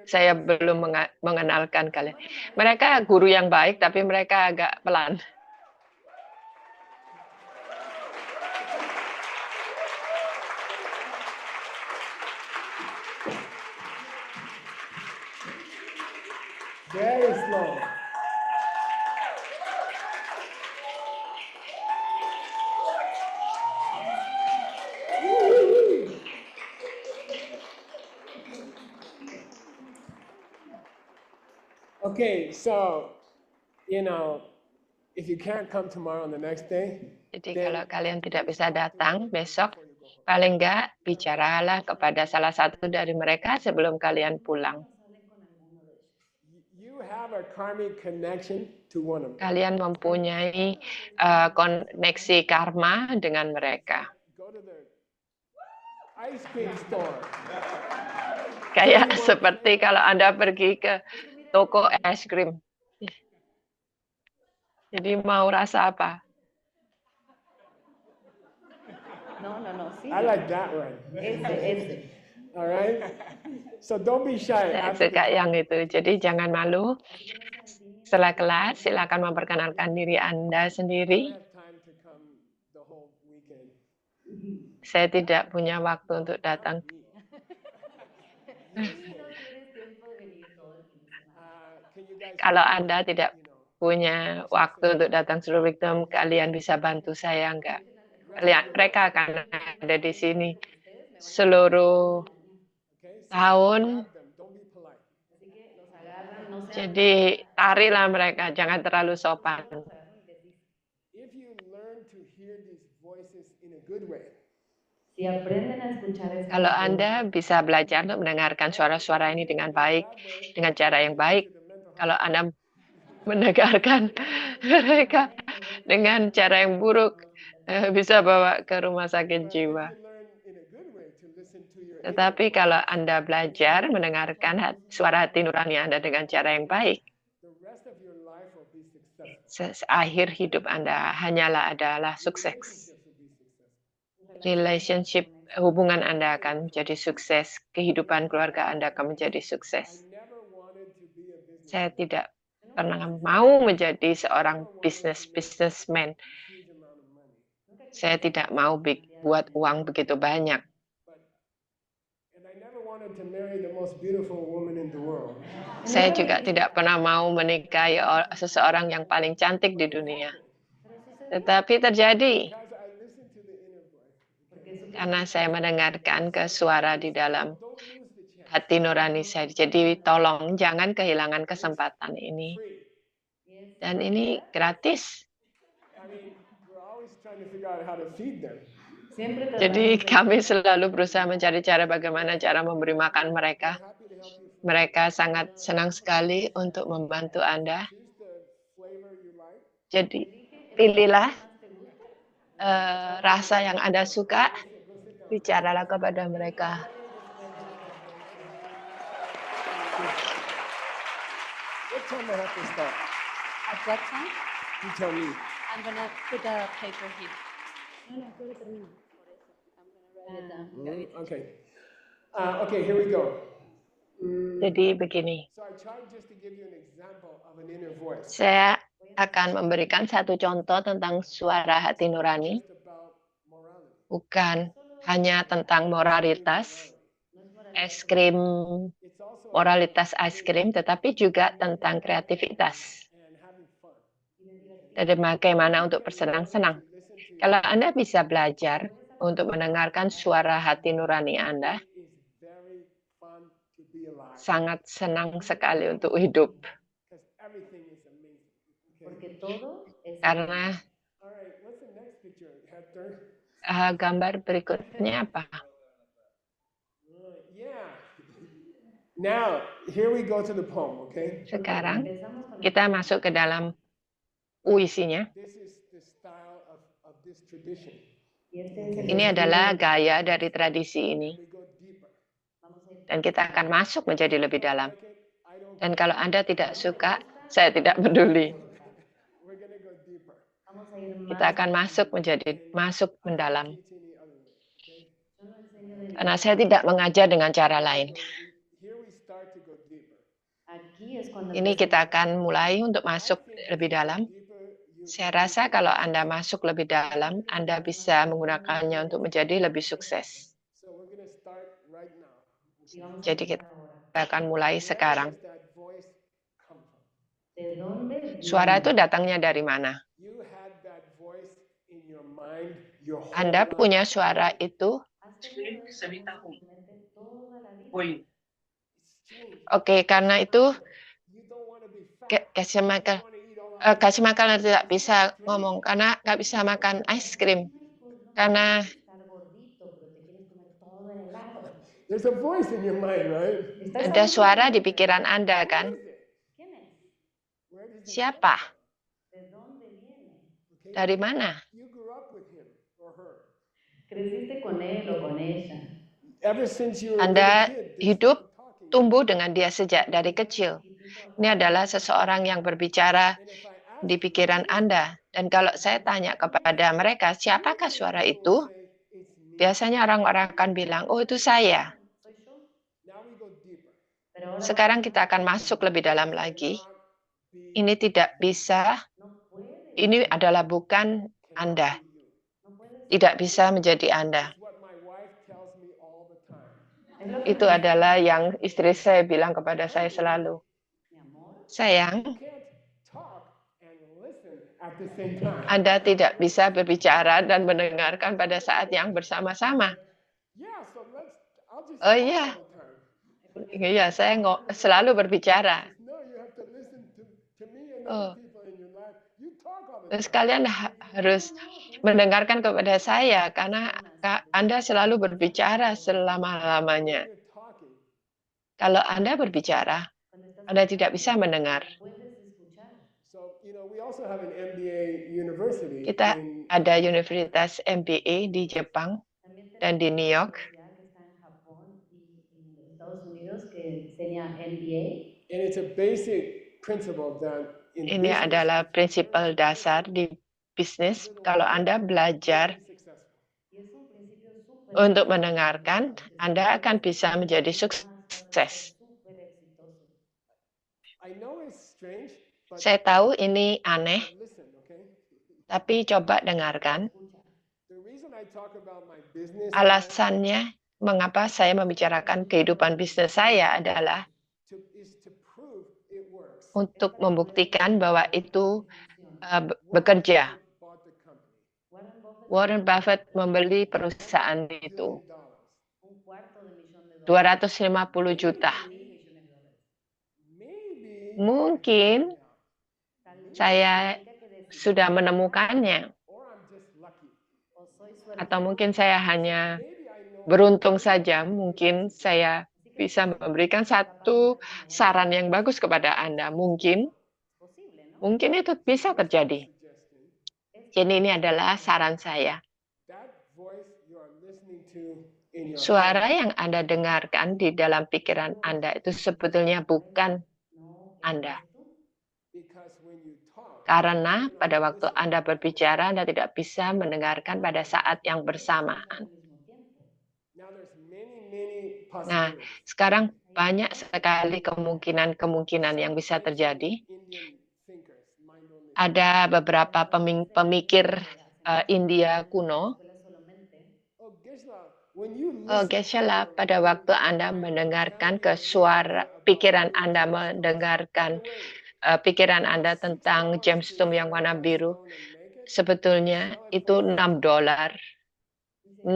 saya belum mengenalkan kalian. Mereka guru yang baik, tapi mereka agak pelan. Very slow. Okay, so, if you can't come tomorrow on the next day, Jadi kalau kalian tidak bisa datang besok, paling enggak bicaralah kepada salah satu dari mereka sebelum kalian pulang. you have a karmic connection to one of them. Kalian mempunyai koneksi karma dengan mereka. Go to the ice cream store. Kayak seperti kalau Anda pergi ke toko es krim. Jadi mau rasa apa? No, sí. I like that one. Ese. All right? So don't be shy. Saya After the suka yang itu. Jadi jangan malu. Setelah kelas, silakan memperkenalkan diri Anda I sendiri. don't have time to come the whole weekend. Saya tidak punya waktu untuk datang. Can you guys Kalau Anda tidak you know, punya waktu untuk datang seluruh weekend, kalian bisa bantu saya enggak? Mereka akan ada di sini seluruh okay? So tahun. grab them. Don't be polite. Jadi tarilah mereka, jangan terlalu sopan. If you learn to hear these voices in a good way, Si aprenden a escuchar esas Kalau voces, Anda bisa belajar untuk mendengarkan suara-suara ini dengan baik, dengan cara yang baik, kalau Anda mendengarkan mereka dengan cara yang buruk, bisa bawa ke rumah sakit jiwa. if you learn in a good way to listen to your Tetapi kalau Anda belajar mendengarkan suara hati nurani Anda dengan cara yang baik, the rest of your life will be successful. akhir hidup Anda hanyalah adalah sukses. Relationships will be successful. Relationship, hubungan Anda akan menjadi sukses, kehidupan keluarga Anda akan menjadi sukses. I never wanted to be a businessman. Saya tidak pernah mau menjadi seorang businessman. Huge amount of money. Saya tidak mau buat uang begitu banyak. And I never wanted to marry the most beautiful woman in the world. Saya juga tidak pernah mau menikahi seseorang yang paling cantik di dunia. Tetapi terjadi As I listen to the inner voice, karena saya mendengarkan ke suara di dalam don't lose the chance. hati nurani saya. Jadi tolong jangan kehilangan kesempatan ini. Free. Dan ini gratis. I mean, we're always trying to figure out how to feed them. siempre Jadi kami selalu berusaha mencari cara bagaimana cara memberi makan mereka. Happy to help you. Mereka sangat senang sekali untuk membantu Anda. Choose the flavor you like. Jadi pilihlah rasa yang Anda suka. Bicaralah kepada mereka. What time I have to start? At what time? You tell me. I'm gonna put the paper here. Okay. Okay, here we go. Jadi begini, So I tried just to give you an example of an inner voice. saya akan memberikan satu contoh tentang suara hati nurani, It's about morality. bukan hanya tentang moralitas, es krim, It's also moralitas es krim, tetapi juga tentang kreativitas. and having fun. Dan bagaimana untuk bersenang-senang. Listen to Kalau Anda bisa belajar untuk mendengarkan suara hati nurani Anda, is very fun to be alive sangat senang sekali untuk hidup. because everything is amazing. Okay. porque todo es Karena All right, what's the next picture, Hector? gambar berikutnya apa? Yeah. Now, here we go to the poem, okay? Sekarang empezamos con kita masuk ke dalam puisinya. This is the style of this tradition. y este es el Ini adalah gaya dari tradisi ini. We go deeper. vamos a ir Dan kita akan masuk menjadi lebih dalam. Like it? I don't. Dan kalau Anda tidak suka, saya tidak peduli. We're gonna go deeper. vamos a ir Kita más akan masuk mendalam. Teach any other way, okay? yo no enseño de Karena saya tidak mengajar dengan cara lain. Here we start to go deeper. aquí es cuando Ini kita akan mulai untuk masuk lebih dalam. Deeper, you Saya rasa kalau Anda masuk lebih dalam, Anda bisa menggunakannya untuk menjadi lebih sukses. so we're gonna start right now. y vamos a Jadi empezar kita ahora. akan mulai sekarang. Where does that voice come from? ¿De dónde viene? Suara itu datangnya dari mana? You had that voice in your mind your whole Anda life. punya suara itu. Has tenido eso en tu mente toda la vida. It's changed. Oke, karena itu You don't want to be fat. kasih makan. You want to eat all Kasih makan tidak bisa ngomong karena nggak bisa makan es krim. Karena Estar gordito, pero te quieres comer todo el helado. There's a voice in your mind, right? ¿Estás ada ahí? suara di pikiran Anda kan? ¿Quién es? Where does it Siapa? ¿De dónde viene? okay? Dari mana? You grew up with him or her. ¿Creciste con él o con ella? Ever since you were a Anda little kid, this hidup is talking. tumbuh dengan dia sejak dari kecil. Ini adalah seseorang yang berbicara And if I di pikiran Anda. Dan kalau saya tanya kepada mereka, siapakah suara itu? Biasanya orang-orang akan bilang, oh itu saya. Soy yo. Now we go deeper. Pero ahora Sekarang kita akan masuk lebih dalam lagi. Ini tidak bisa, no puede, ini adalah bukan Anda. no puede ser. Tidak bisa menjadi Anda. It's what my wife tells me all the time. Es lo que Itu me adalah yang istri saya bilang kepada saya selalu. mi amor, Sayang, You can't talk and listen at the same time. Anda tidak bisa berbicara dan mendengarkan pada saat yang bersama-sama. Yeah, so I'll just Oh talk iya, all the time. iya saya selalu berbicara. No, you have to listen to me and Oh. other people in your life. You talk all the Terus time. kalian harus mendengarkan kepada saya karena Anda selalu berbicara selama-lamanya. You're talking. Kalau Anda berbicara, cuando estás Anda tidak bisa mendengar. puedes escuchar. So, we also have an MBA university Kita in ada Universitas MBA di Jepang También dan di New York. universidad que está en Japón y en Estados Unidos que enseña MBA. and it's a basic principle that in Ini business, adalah prinsipal dasar di bisnis. Kalau Anda belajar successful. Y es un principio súper untuk mendengarkan, Anda akan bisa menjadi sukses. súper exitoso. I know it's strange, but Saya tahu ini aneh, listen, okay? tapi coba dengarkan. Escucha. The reason I talk about my business Alasannya mengapa saya membicarakan kehidupan bisnis saya adalah is to prove it works. untuk membuktikan bahwa itu bekerja. Bought the company. Warren Buffett Warren Buffett membeli perusahaan itu $1 un cuarto de millón de dólares. 250 juta. $1.000 millones. Maybe Mungkin Tal vez saya tenga que decir, sudah menemukannya, or I'm just lucky. o soy suerte. atau mungkin saya hanya Maybe I know beruntung saja. Mungkin saya bisa memberikan satu saran yang bagus kepada Anda. Mungkin Es posible, ¿no? itu bisa terjadi. suggestion. Jadi ini adalah saran saya. That voice you are listening to in your Suara yang Anda dengarkan di dalam pikiran Anda itu sebetulnya bukan No, Anda. eres tú. because when you talk, Karena pada waktu Anda berbicara, Anda tidak bisa mendengarkan pada saat yang bersamaan. Al mismo tiempo. now there's many Nah, possibilities. sekarang banyak sekali kemungkinan yang bisa terjadi. Indian thinkers, mind-only. Ada beberapa pemikir India kuno. Escuela solamente. Oh, Geshe-la, when you Oh, listen Geshe-la, pada waktu Anda mendengarkan ke suara pikiran Anda, mendengarkan pikiran Anda tentang gemstone yang warna biru, sebetulnya itu $6. $6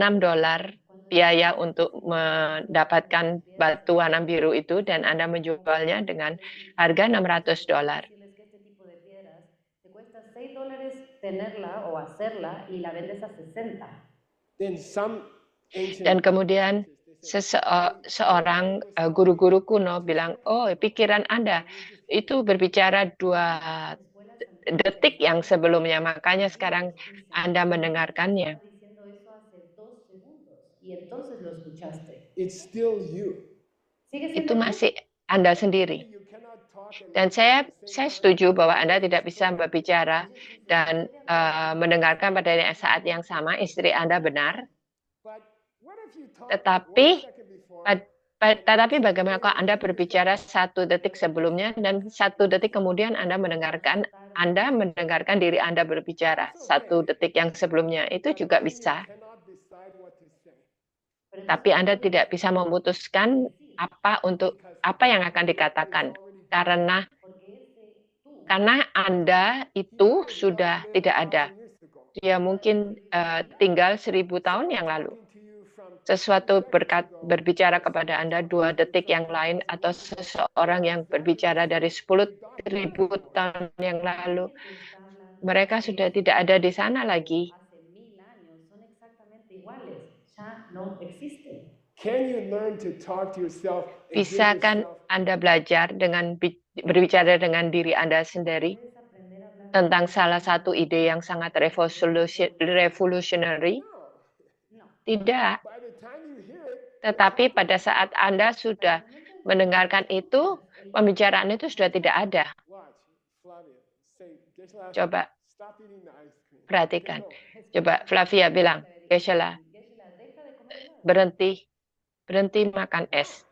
biaya untuk mendapatkan batu warna biru itu, dan Anda menjualnya dengan harga $600. Decirles que este tipo de piedras te cuesta $6 tenerla o hacerla y la vendes a 60. then some ancient Dan kemudian seorang guru-guru kuno bilang, oh pikiran Anda itu berbicara 2 detik yang sebelumnya, makanya sekarang Anda mendengarkannya. Diciendo eso hace 2 segundos y entonces lo escuchaste. it's still you. Sigue Itu siendo tú. masih Anda sendiri. You cannot talk and Dan saya setuju bahwa Anda tidak bisa berbicara dan mendengarkan pada saat yang sama. Istri Anda benar. but what if you talk Tetapi 1 second before Tetapi bagaimana kalau Anda berbicara 1 detik sebelumnya dan 1 detik kemudian Anda mendengarkan diri Anda berbicara 1 detik yang sebelumnya, itu juga bisa. cannot decide what to say. Tapi Anda tidak bisa memutuskan apa yang akan dikatakan karena Anda itu sudah tidak ada. Dia mungkin tinggal 1000 tahun yang lalu. Sesuatu berbicara kepada Anda 2 detik yang lain, atau seseorang yang berbicara dari 10.000 tahun yang lalu, mereka sudah tidak ada di sana lagi. Hace 1000 años son exactamente iguales, ya no existen. Can you learn to talk to yourself and give Bisakah yourself Anda belajar dengan berbicara dengan diri Anda sendiri Puedes aprender a hablar. tentang salah satu ide yang sangat revolutionary? No. Tidak. by the time you hear it, Tetapi pada saat Anda sudah mendengarkan itu, pembicaraan itu sudah tidak ada. watch, Flavia, Say, Geshe-la, Coba stop eating the ice cream. perhatikan. Okay, Coba Flavia bilang, Geshe-la, Geshe-la, deja de comer helado. berhenti makan es.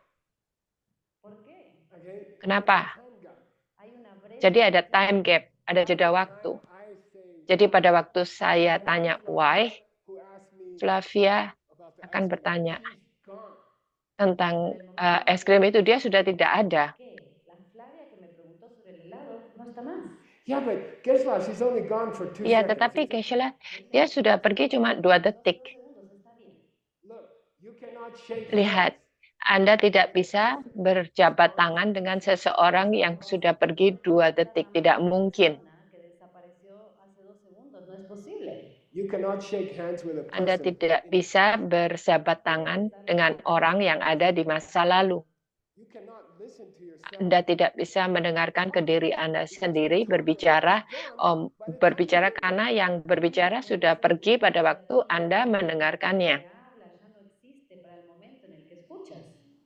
¿Por qué? Okay. Kenapa? Time gap. Hay una brecha. Jadi ada time gap, ada jeda waktu. I say, Jadi pada waktu saya tanya why, who asked me Flavia about the akan ice cream, bertanya she's gone. tentang es krim itu, dia sudah tidak ada. ¿Qué? La Flavia que me preguntó sobre el helado no está más. Yeah, but Geshe-la, she's only gone for 2 Ya, seconds. tetapi Geshe-la, dia sudah pergi cuma 2 detik. 2 segundos está bien. Look, you cannot shake Lihat, hands. Anda tidak bisa berjabat tangan dengan seseorang yang sudah pergi 2 detik. Tidak mungkin. Persona que desapareció hace 2 segundos, no es posible. You cannot shake hands with a Anda person. tidak bisa berjabat tangan dengan orang yang ada di masa lalu. You cannot listen to yourself. Anda tidak bisa mendengarkan ke diri Anda sendiri berbicara, karena yang berbicara sudah pergi pada waktu Anda mendengarkannya. Que hablas ya no existe para el momento en el que escuchas.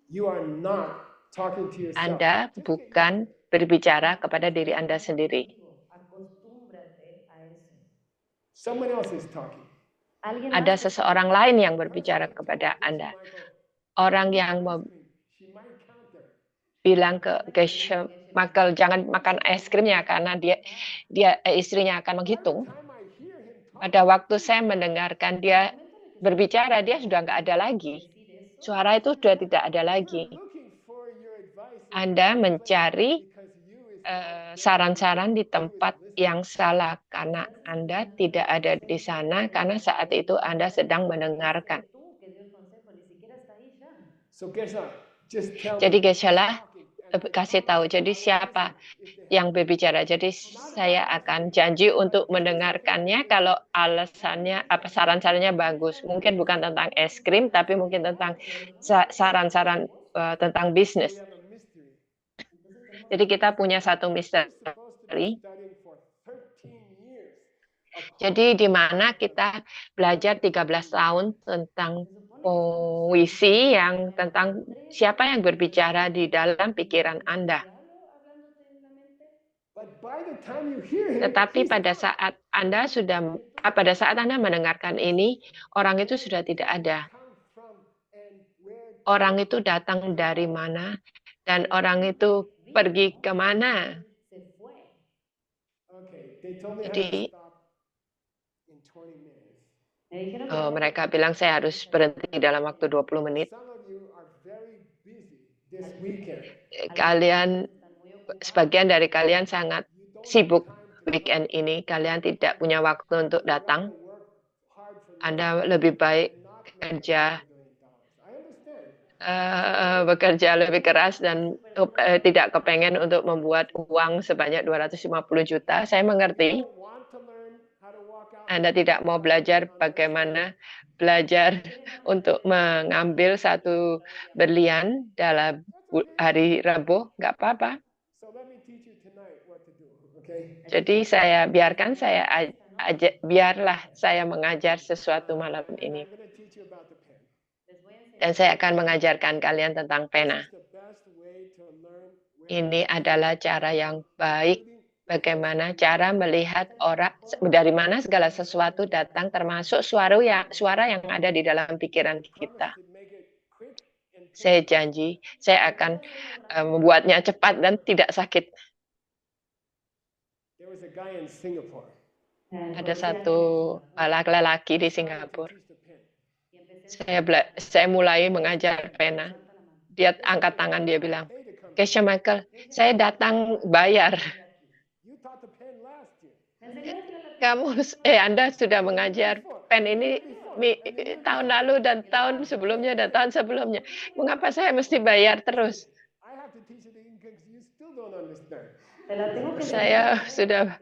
You are not talking to yourself. Anda bukan berbicara kepada diri Anda sendiri. Acostúmbrate a eso. Someone else is talking. Alguien Ada más seseorang lain yang berbicara kepada Anda. Orang yang She might counter. bilang ke Geshe, Michael, jangan makan es krimnya karena istrinya akan menghitung. Time I hear him talk, Pada waktu saya mendengarkan dia berbicara, dia sudah nggak ada lagi. Suara itu sudah tidak ada lagi. looking for your advice Anda mencari because you is saran-saran di tempat yang salah karena Anda tidak ada di sana karena saat itu Anda sedang mendengarkan. tú que dio el consejo, ni siquiera está ahí ya. so Geshe-la, just tell Jadi me. Geshe-la kasih tahu. Jadi siapa yang berbicara. Jadi saya akan janji untuk mendengarkannya kalau alasannya saran-sarannya bagus. Mungkin bukan tentang es krim, tapi mungkin tentang saran-saran tentang bisnis. We have a mystery. Jadi kita punya satu We're supposed to misteri. be studying for 13 years. Jadi di mana kita belajar 13 tahun tentang puisi yang tentang siapa yang berbicara di dalam pikiran Anda. Hablándote en la mente. But by the time you hear him, Tetapi he's pada gone. saat Anda mendengarkan ini, orang itu sudah tidak ada. Come from and where Orang itu datang dari mana dan orang itu pergi kemana. Se fue. Okay, they told me I had Jadi- to stop in 20 minutes. Me dijeron Mereka bilang saya harus berhenti dalam waktu 20 menit. Some of you are very busy this weekend. Kalian, sebagian dari kalian sangat sibuk weekend ini. Kalian tidak punya waktu untuk datang. Work hard for Anda lebih baik $1 kerja million. I understand. bekerja lebih keras dan tidak kepengen untuk membuat uang sebanyak 250 juta. Saya mengerti. You want to learn how to walk out. Anda tidak mau belajar bagaimana belajar untuk mengambil satu berlian dalam hari Rabu, nggak apa-apa. So let me teach you tonight what to do, okay? Jadi biarlah saya mengajar sesuatu malam ini. I'm going to teach you about the pen. les voy a enseñar. Dan saya akan mengajarkan kalian tentang pena. This is the best way to learn where Ini adalah cara yang baik bagaimana cara melihat orang dari mana segala sesuatu datang termasuk suara yang ada di dalam pikiran kita. to make it quick and Saya janji saya akan membuatnya cepat dan tidak sakit. there was a guy in Singapore. Ada satu laki-laki di Singapura. Teach the pen. Saya mulai mengajar pena. Dia angkat tangan, dia bilang, Pay to come. Geshe Michael, saya datang bayar. You taught the pen last year. Anda sudah mengajar pen ini tahun lalu dan tahun sebelumnya dan tahun sebelumnya. Mengapa saya mesti bayar terus? I have to teach you the because you still don't understand. Te la tengo que Saya sudah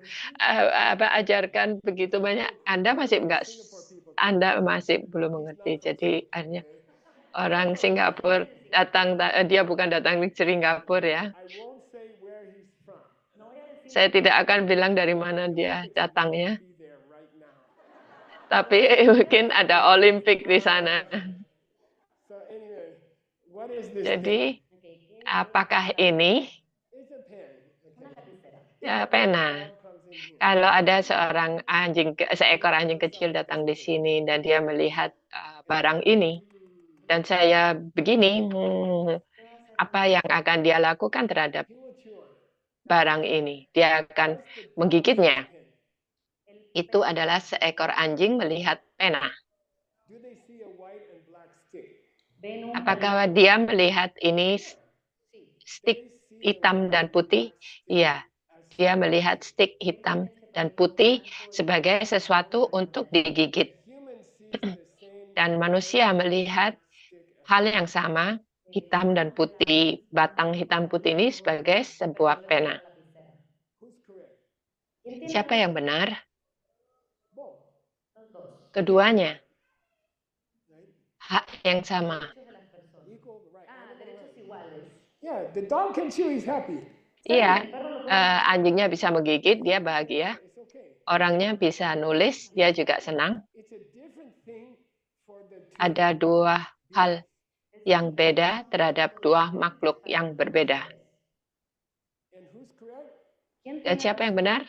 ajarkan begitu banyak. Anda masih belum mengerti. Jadi hanya orang Singapura datang, dia bukan datang dari Singapura ya. I won't say where he's from. Saya tidak akan bilang dari mana dia datangnya. Be there right now. Tapi mungkin ada Olimpik di sana. So anyway, what is this? Jadi apakah ini It's a pen. Okay. ya pena? Kalau ada seekor anjing kecil datang di sini dan dia melihat barang ini, dan saya begini, apa yang akan dia lakukan terhadap He will chew on it. barang ini? Dia akan That's the dog's menggigitnya. pen. Itu adalah seekor anjing melihat pena. Do they see a white and black stick? Ven un Apakah palito. dia melihat ini Sí. stick hitam dan putih? Iya, dia melihat stick hitam dan putih sebagai sesuatu untuk digigit. Human sees the same Dan manusia melihat stick as hal yang sama, hitam dan putih, batang hitam putih ini sebagai sebuah pena. who's correct? ¿Quién tiene Siapa yang benar? Both, los dos? Keduanya, right? hak yang sama. Derechos de las personas. Equal, right? Ah, Animal derechos rights. iguales. Yeah, the dog can chew, he's happy. Iya, anjingnya bisa menggigit, dia bahagia. It's okay. Orangnya bisa nulis, dia juga senang. It's a different thing for the two Ada dua hal yang beda terhadap dua makhluk yang berbeda. And who's correct? ¿Quién Dan tiene siapa yang razón? benar?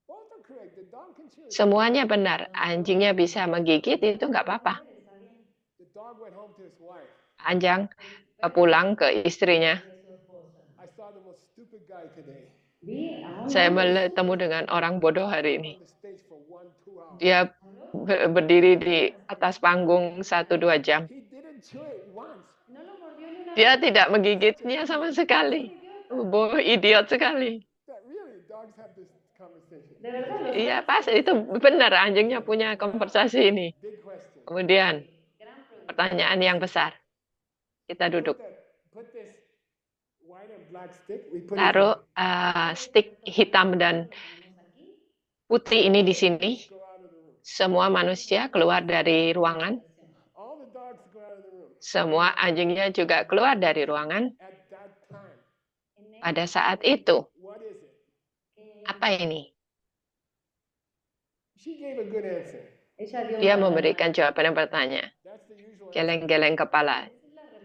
Both are correct. The dog can chew. Semuanya benar. Anjingnya bisa menggigit, itu nggak apa-apa. Está bien. The dog went home to his wife. Anjing pulang ke istrinya. De su esposa. I saw the most stupid guy today. Vi a un Saya hombre bertemu dengan orang bodoh hari ini. On the stage for 1-2 hours. Dia berdiri di atas panggung 1-2 jam. He didn't chew it once. no lo mordió ni una Dia tidak menggigitnya sama sekali. Idiot sekali. That really, dogs have this conversation. De verdad, los Iya, pas itu benar, anjingnya punya konversasi ini. Big question. Kemudian gran pregunta. pertanyaan yang besar. Kita duduk. Put this white and black stick. We put Taruh stick hitam dan putih ini di sini. it, go out of the room. Semua manusia keluar dari ruangan. All the dogs go out of the room. Semua anjingnya juga keluar dari ruangan. At that time, Pada saat itu, what is it? apa ini? She gave a good answer. Ella dio Dia una memberikan jawaban yang bertanya. That's the usual answer. Geleng-geleng kepala.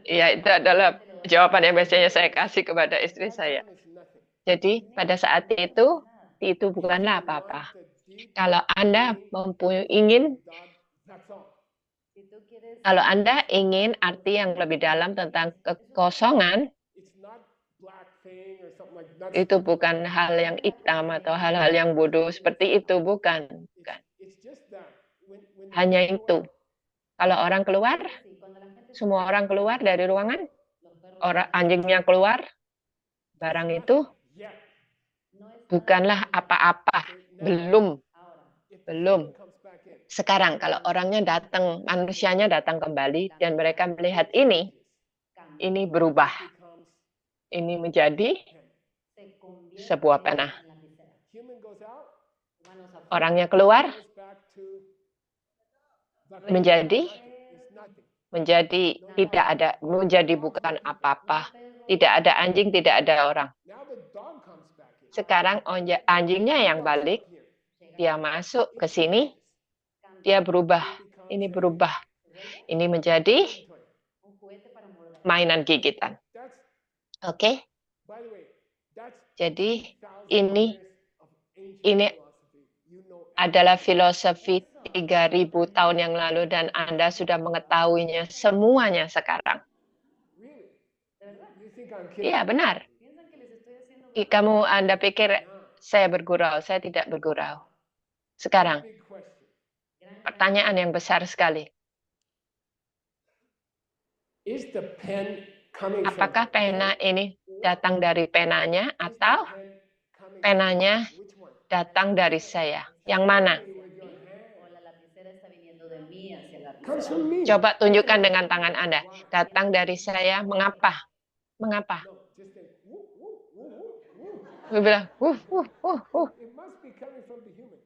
Ya, itu adalah jawaban yang biasanya saya kasih kepada istri saya. It's nothing. Jadi, pada saat itu bukanlah apa-apa. The deep Kalau Anda ingin, dog, that's all. Si tú quieres kalau Anda ingin arti yang lebih dalam tentang kekosongan, It's not black thing or something like that. itu bukan hal yang hitam atau hal-hal yang bodoh seperti itu, bukan. Bukan. It's just that when Hanya itu. Kalau orang keluar, sí, cuando la gente semua orang keluar dari ruangan, los perros orang anjingnya keluar, barang itu yeah, no es bukanlah apa-apa. Belum. ahora. Belum. comes back in. Sekarang kalau orangnya datang, manusianya datang kembali dan mereka melihat ini berubah. Becomes Ini menjadi Se convierte sebuah pena. en lapicera. human goes out, Humanos afuera. Orangnya keluar, goes back to black. menjadi It's nothing. tidak ada, menjadi bukan apa-apa. Tidak ada anjing, tidak ada orang. Now the dog comes back in. Sekarang anjingnya yang balik, Here. dia masuk ke sini, dia berubah. Ini berubah. Ini menjadi Un juguete para morder. mainan gigitan. That's, Oke? by the way, that's Jadi thousands ini of years of ancient ini philosophy. You know adalah filosofi 3.000 tahun yang lalu dan Anda sudah mengetahuinya semuanya sekarang. really. ¿De verdad? You think I'm kidding? Iya, benar. ¿Piensan que les estoy haciendo Anda pikir saya bergurau, saya tidak bergurau. Sekarang, Big question. pertanyaan yang besar sekali. Is the pen coming Apakah from pena ini datang dari penanya atau pen coming penanya which one? datang dari saya? Yang mana? With your hand. o la lapicera está viniendo de mí hacia la Comes lapicera? from me. Coba tunjukkan dengan tangan Anda. Datang dari saya, mengapa? Mengapa? No, just say woo, woo, woo, woo, woo. Dia bilang, It must be coming from the human.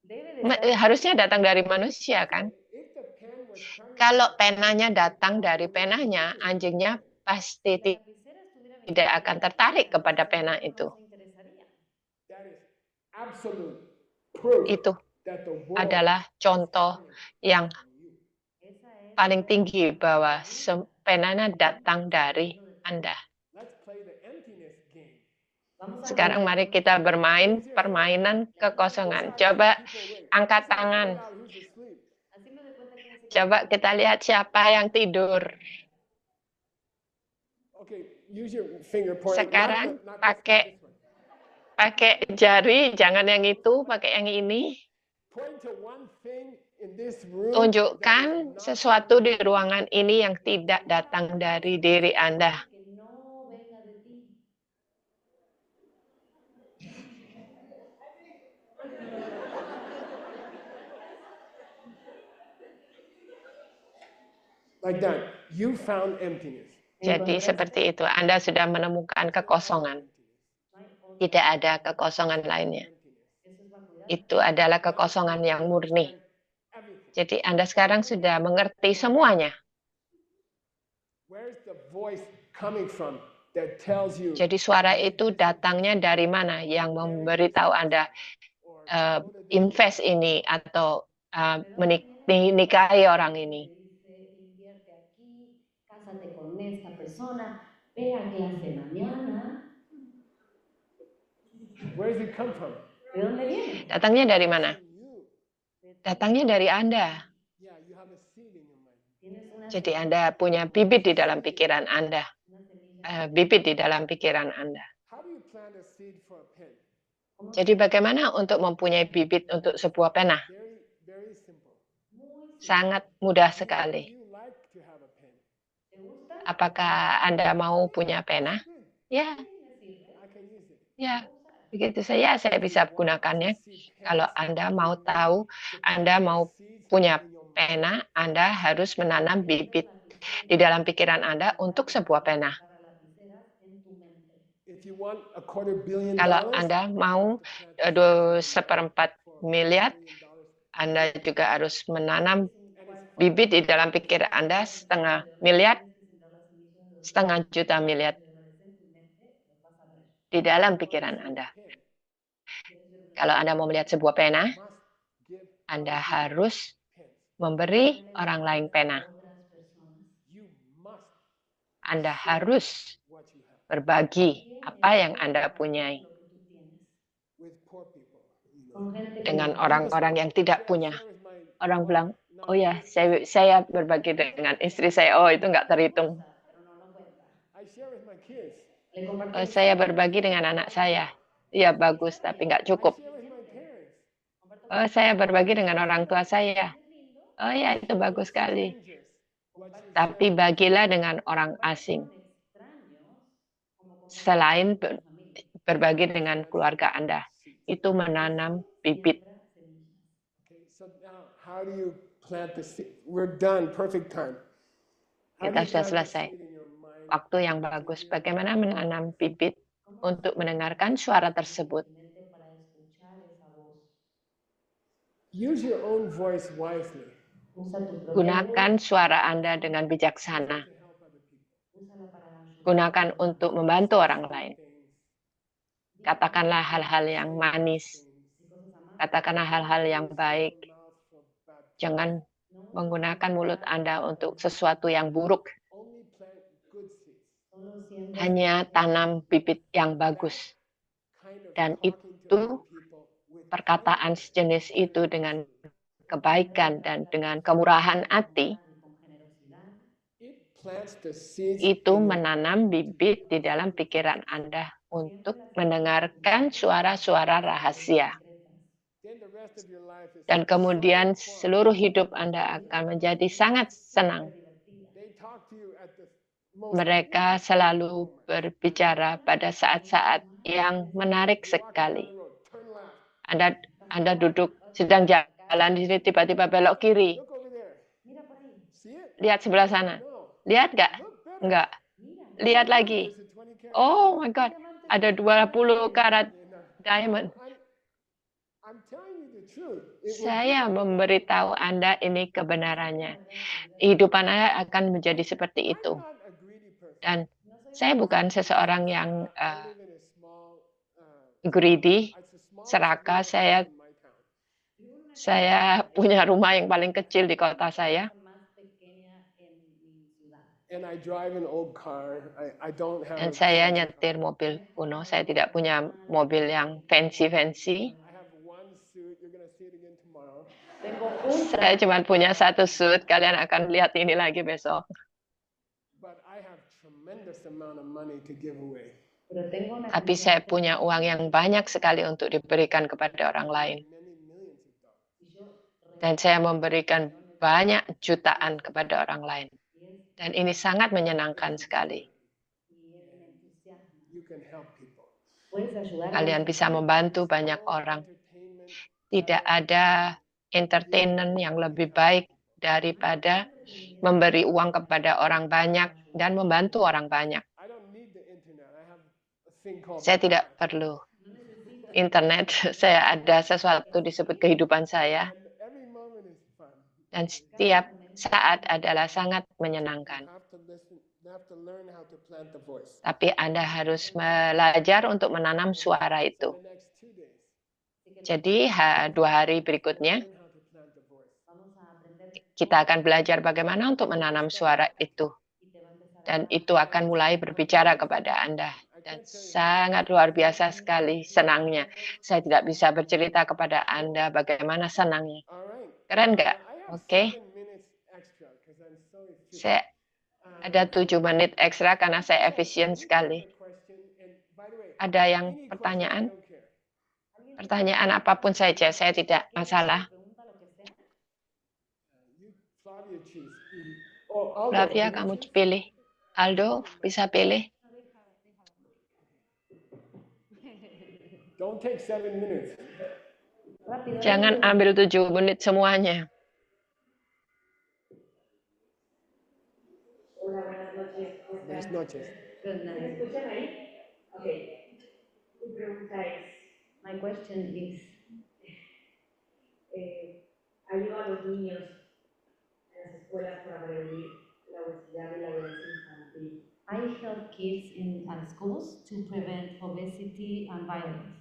Debe de Harusnya datang dari manusia, kan? If the pen was coming Kalau penanya datang dari penanya, anjingnya pasti la lapicera estuviera tidak akan tertarik kepada pena itu. se interesaría. that is absolute proof Itu that the world adalah contoh yang Esa es paling tinggi bahwa penanya datang dari Anda. let's play the emptiness game. Vamos a Sekarang jugar. mari kita bermain permainan kekosongan. Coba angkat tangan. Así me doy cuenta quién se Coba cayó. kita lihat siapa yang tidur. Okay, use your finger point. Sekarang not pakai this one. pakai jari, jangan yang itu, pakai yang ini. Point to one thing in this room that Tunjukkan is not sesuatu di ruangan ini yang tidak datang dari diri Anda. Que no venga de ti. like that. You found emptiness. Jadi seperti itu, Anda sudah menemukan kekosongan. Tidak ada kekosongan lainnya. Itu adalah kekosongan yang murni. Jadi Anda sekarang sudah mengerti semuanya. Where's the voice coming from that tells you Jadi suara itu datangnya dari mana yang memberitahu Anda invest ini atau menikahi orang ini. Dice, invierte aquí, cásate con esta persona, ve a clase mañana. where does it come from? ¿De dónde viene? Datangnya dari mana? You. Datangnya dari Anda. Yeah, you have a seed in your mind. Tienes una Jadi Anda punya bibit di dalam pikiran Anda. semilla. Bibit di dalam pikiran Anda. How do you plant a seed for a pen? Jadi bagaimana untuk mempunyai bibit untuk sebuah pena? Very, very simple. Sangat mudah sekali. Do you like to have a pen? ¿Te gusta? Apakah Anda mau punya pena? Ya, I can use it. ya. Begitu saya bisa gunakannya. Kalau Anda mau tahu, Anda mau punya pena, Anda harus menanam bibit di dalam pikiran Anda untuk sebuah pena. Para lapiceras en tu mente. If you want a $250 million, Kalau Anda mau 1/4 miliar, Anda juga harus menanam bibit di dalam pikiran Anda 1/2 miliar, 1/2 juta miliar di dalam pikiran Anda. Kalau Anda mau melihat sebuah pena, must give Anda harus pens. memberi orang lain pena. You must Anda harus what you have berbagi apa yang Anda punyai with poor people. Con gente que dengan no- orang-orang yang tidak punya. Share with my Orang bilang, oh ya, saya berbagi dengan istri saya. Oh, itu nggak terhitung. pero no lo cuenta. I share with my kids. Le comparto Oh, saya berbagi dengan anak saya. Ya, bagus, tapi nggak cukup. Share with my parents. Oh, saya berbagi dengan orang tua saya. Oh ya, itu bagus sekali. Strangers. What you Tapi bagilah dengan orang asing. extraños, como con Selain berbagi dengan keluarga Anda. Itu menanam bibit. Okay, so now how do you plant the seed? We're done. Perfect time. How do Kita you sudah plant the selesai. seed in your mind? Waktu yang bagus. Bagaimana menanam bibit untuk mendengarkan suara tersebut. mente para escuchar esa voz. Use your own voice wisely Usa tu propia Gunakan suara Anda dengan bijaksana. to help other people. voz, úsala para ayudar. Gunakan untuk membantu orang lain. Things, Katakanlah hal-hal yang manis. Katakanlah hal-hal yang baik. mouth for bad. Jangan menggunakan mulut Anda untuk sesuatu yang buruk. Only plant good seeds. Solo siembra Hanya tanam bibit yang bagus. Kind of Dan talking to itu other people with perkataan sejenis itu dengan kebaikan dan dengan kemurahan hati, con generosidad. it plants the seeds itu in your- menanam bibit di dalam pikiran Anda untuk mendengarkan suara-suara rahasia. then the rest of your life is Dan kemudian seluruh hidup Anda akan menjadi sangat senang. they talk to you at the most Mereka selalu berbicara pada saat-saat yang menarik sekali. road. Turn left. Anda duduk sedang jalan di sini tiba-tiba belok kiri. Look over there. Mira por ahí. See it? Lihat sebelah sana. No. Lihat nggak? Look better. Enggak. Mira. Lihat lagi. There's a 20 carat. Oh my God. Ada 20 karat And, diamond. I'm telling you the truth. It will Saya memberitahu Anda ini kebenarannya. Hidupan Anda akan menjadi seperti itu. I'm not a greedy person. Dan saya bukan seseorang yang I live in a small, greedy, it's a small serakah. Saya in my town. Saya punya rumah yang paling kecil di kota saya. Más pequeña en mi ciudad. and I drive an old car. I don't have Dan a saya fancy nyetir car. mobil kuno. Saya tidak punya mobil yang fancy-fancy. I have one suit. You're gonna see it again tomorrow. Tengo un Saya traje, cuma punya satu suit. Kalian akan lihat ini lagi besok. But I have tremendous amount of money to give away. pero tengo una Tapi cantidad saya punya uang yang banyak sekali untuk diberikan kepada orang lain. Many millions of dollars. y yo Dan saya memberikan banyak jutaan kepada orang lain. Dan ini sangat menyenangkan sekali. y es un entusiasmo. You can help people. Puedes ayudar a Kalian las bisa personas. membantu banyak orang. Entertainment. Tidak ada entertainment yang lebih baik daripada memberi uang kepada orang banyak dan membantu orang banyak. I don't need the internet. I have a thing called. Saya tidak perlu internet. Saya ada sesuatu disebut kehidupan saya. And every moment is fun. Dan setiap saat adalah sangat menyenangkan. You have to listen. You have to learn how to plant the voice. Tapi Anda harus belajar untuk menanam suara itu. The next 2 days. Jadi 2 hari berikutnya Learn how to plant the voice. Vamos a aprender kita akan belajar bagaimana untuk menanam suara itu. y te va a empezar a Dan itu akan mulai berbicara kepada Anda. Dan sangat luar biasa sekali senangnya. Saya tidak bisa bercerita kepada Anda bagaimana senangnya. All right. Keren nggak? I have Oke. 7 minutes extra because I'm so efficient. Saya ada 7 menit ekstra karena saya efisien sekali. Question, and by the way, Ada yang any pertanyaan? question, I don't care. Pertanyaan apapun saja, saya tidak masalah. pregunta lo que sea. You, Flavia, choose. Oh, Aldo, Flavia, you kamu choose? pilih. Aldo, bisa pilih. Don't take 7 minutes. Rápido. Jangan ambil 7 menit semuanya. Hola, buenas noches. ¿Cómo Buenas están? noches. Good ¿Me night. escuchan ahí? Ok. Mi pregunta es, My question is, ayudo a los niños en las escuelas para prevenir la obesidad y la violencia infantil. I help kids in at schools to prevent obesity and violence.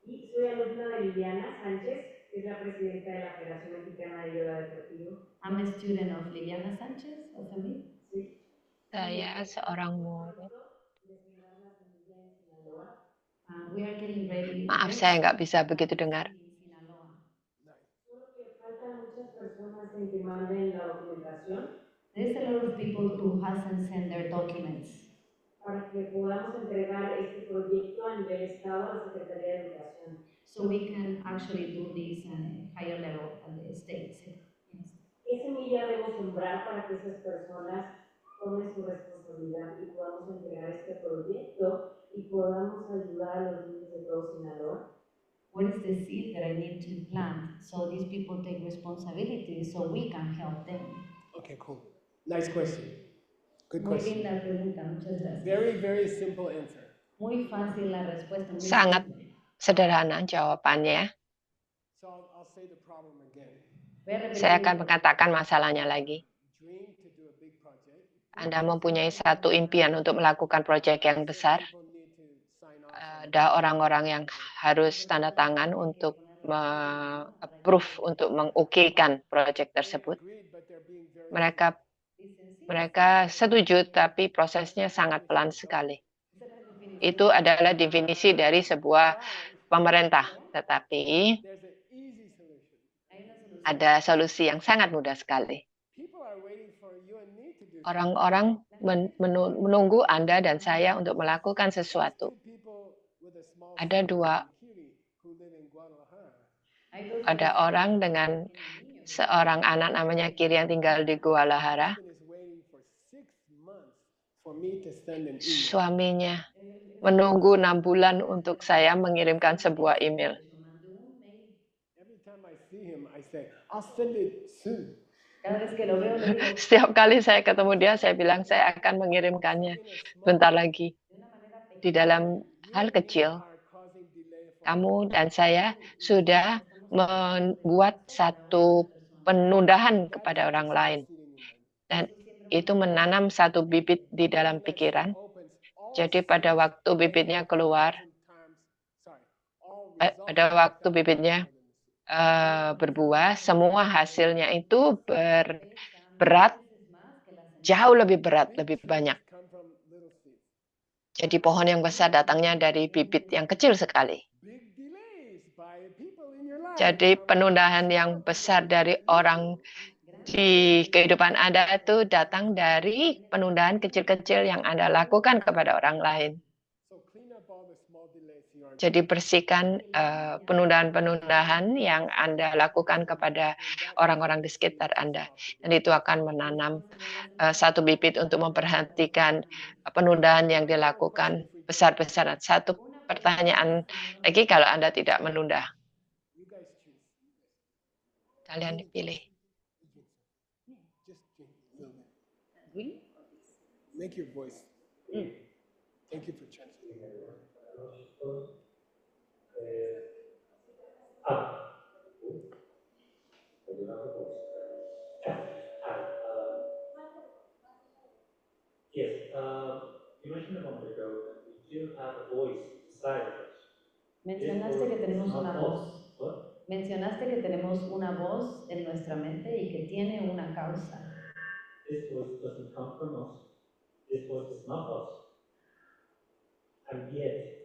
Y soy alumna de Liliana Sánchez, que es la presidenta de la Federación Mexicana de Yoga Deportivo. I'm a student of Liliana Sanchez, FMI. Sí. Saya seorang murid. De Esmeralda Semilla en Sinaloa. We are getting ready. Maaf, saya nggak bisa begitu dengar. In Sinaloa. Solo que faltan muchas personas en que manden la documentación There's a lot of people who hasn't sent their documents. para que podamos entregar este proyecto a nivel Estado a la Secretaría de Educación. So we can actually do this at a higher level at the states. Yes. ¿Qué semilla debemos sembrar para que esas personas tomen su responsabilidad y podamos entregar este proyecto y podamos ayudar a los niños de todo Sinaloa? What is the seed that I need to plant so these people take responsibility so we can help them? Okay, cool. Nice question. Good Muy question. linda pregunta, muchas gracias. Very, very simple answer. Muy fácil la respuesta. Muy Sangat. simple. Sederhana jawabannya. So I'll say the problem again. Voy a repetir Saya mi akan pregunta. mengatakan masalahnya lagi. Dream to do a big project. Anda mempunyai satu impian untuk melakukan proyek yang besar. People need to sign off. Ada orang-orang yang harus tanda tangan untuk approve, untuk mengokekan proyek tersebut. Agreed, but they're being very Mereka setuju, tapi prosesnya sangat pelan sekali. Itu adalah definisi dari sebuah pemerintah, tetapi there's an easy solution. ada solusi yang sangat mudah sekali. People are waiting for you and me to do something. Orang-orang menunggu Anda dan saya untuk melakukan sesuatu. Two people with a small Ada dua, cutie who live in Guadalajara. ada orang dengan seorang anak namanya Kiri yang tinggal di Guadalajara. Husband is waiting for 6 months for me to send an email. Suaminya menunggu 6 bulan untuk saya mengirimkan sebuah email. Every time I see him, I say, I'll send it soon. Cada vez que lo veo, le digo, Setiap kali saya ketemu dia, saya bilang saya akan mengirimkannya bentar lagi. Di dalam hal kecil, Are causing delay for kamu dan saya sudah membuat satu penundaan kepada orang lain. Dan itu menanam satu bibit di dalam pikiran. opens all Jadi pada waktu bibitnya keluar, all pada waktu bibitnya berbuah, semua hasilnya itu berat jauh lebih berat, lebih banyak. come from little seeds. Jadi pohon yang besar datangnya dari bibit yang kecil sekali. Big delays by people in your life. Jadi penundaan yang besar dari orang di kehidupan Anda itu datang dari penundaan kecil-kecil yang Anda lakukan kepada orang lain. So clean up all the small delays you are. Jadi bersihkan penundaan-penundaan yang Anda lakukan kepada orang-orang di sekitar Anda. Dan itu akan menanam satu bibit untuk memperhatikan penundaan yang dilakukan besar-besaran. Satu pertanyaan lagi kalau Anda tidak menunda. You guys choose. Kalian dipilih. Just drink a little bit. Make your voice. Thank you for translating. Yes, you mentioned a moment ago that we do have a voice inside of us. Mencionaste que tenemos una voz. What? Mencionaste que tenemos una voz en nuestra mente y que tiene una causa. This voice doesn't come from us. This voice is not us. And yet,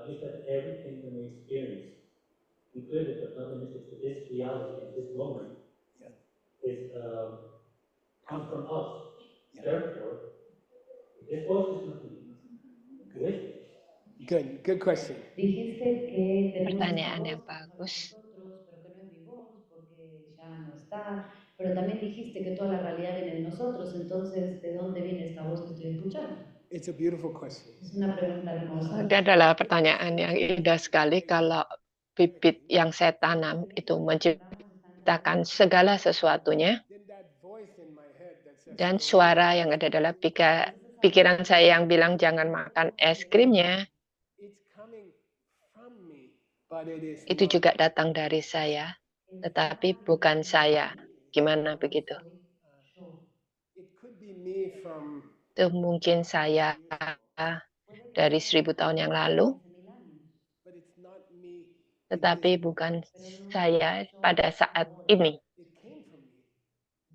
you said everything that we experience, included but not limited to this reality, this moment, is comes from us. Therefore, this voice is not with. Good question. Dijiste que tenemos Pertanyaan una yang voz para bagus. nosotros, pero que no es mi voz porque ya no está. Pero también dijiste que toda la realidad viene de nosotros. Entonces, ¿de dónde viene esta voz que estoy escuchando? It's a beautiful question. Es una pregunta hermosa. Itu adalah pertanyaan yang indah sekali kalau bibit yang saya tanam itu menciptakan segala sesuatunya. Then that voice in my head that says, Dan suara yang ada dalam pikiran saya yang bilang jangan makan es krimnya, it's coming from me, but it is itu not. juga datang dari saya, tetapi bukan saya. Gimana begitu? It could be me from Itu mungkin saya dari 1000 tahun yang lalu, but it's not me. tetapi bukan saya pada saat ini. It came from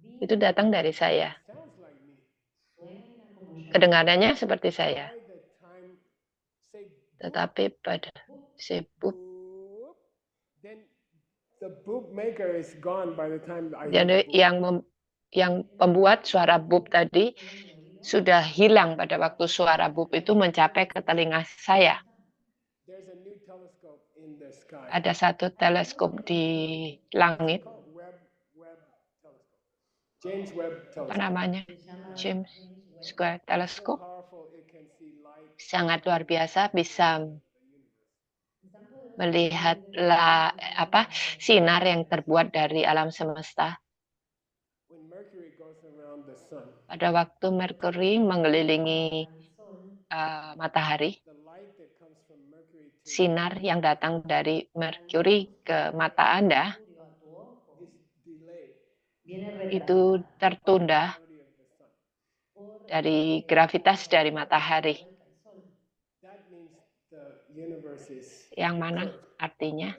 me. Itu datang dari saya. Sounds like me. Kedengarannya seperti saya, By the time say tetapi pada sibuk. boop, then the boop maker is gone by the time I hear Jadi the boop. yang pembuat suara bub tadi sudah hilang pada waktu suara bub itu mencapai ke telinga saya. There's a new telescope in the sky. Ada satu teleskop di langit, Called Webb telescope. James Webb apa telescope. namanya? James Square So Telescope. powerful it can see light. Sangat luar biasa, bisa melihat sinar yang terbuat dari alam semesta. When Mercury goes around the sun, Pada waktu Merkuri mengelilingi matahari, the light that comes from Mercury to sinar yang datang dari Merkuri ke mata Anda is delayed. itu tertunda Gravity of the sun. dari gravitas dari matahari, That means the universe is yang mana artinya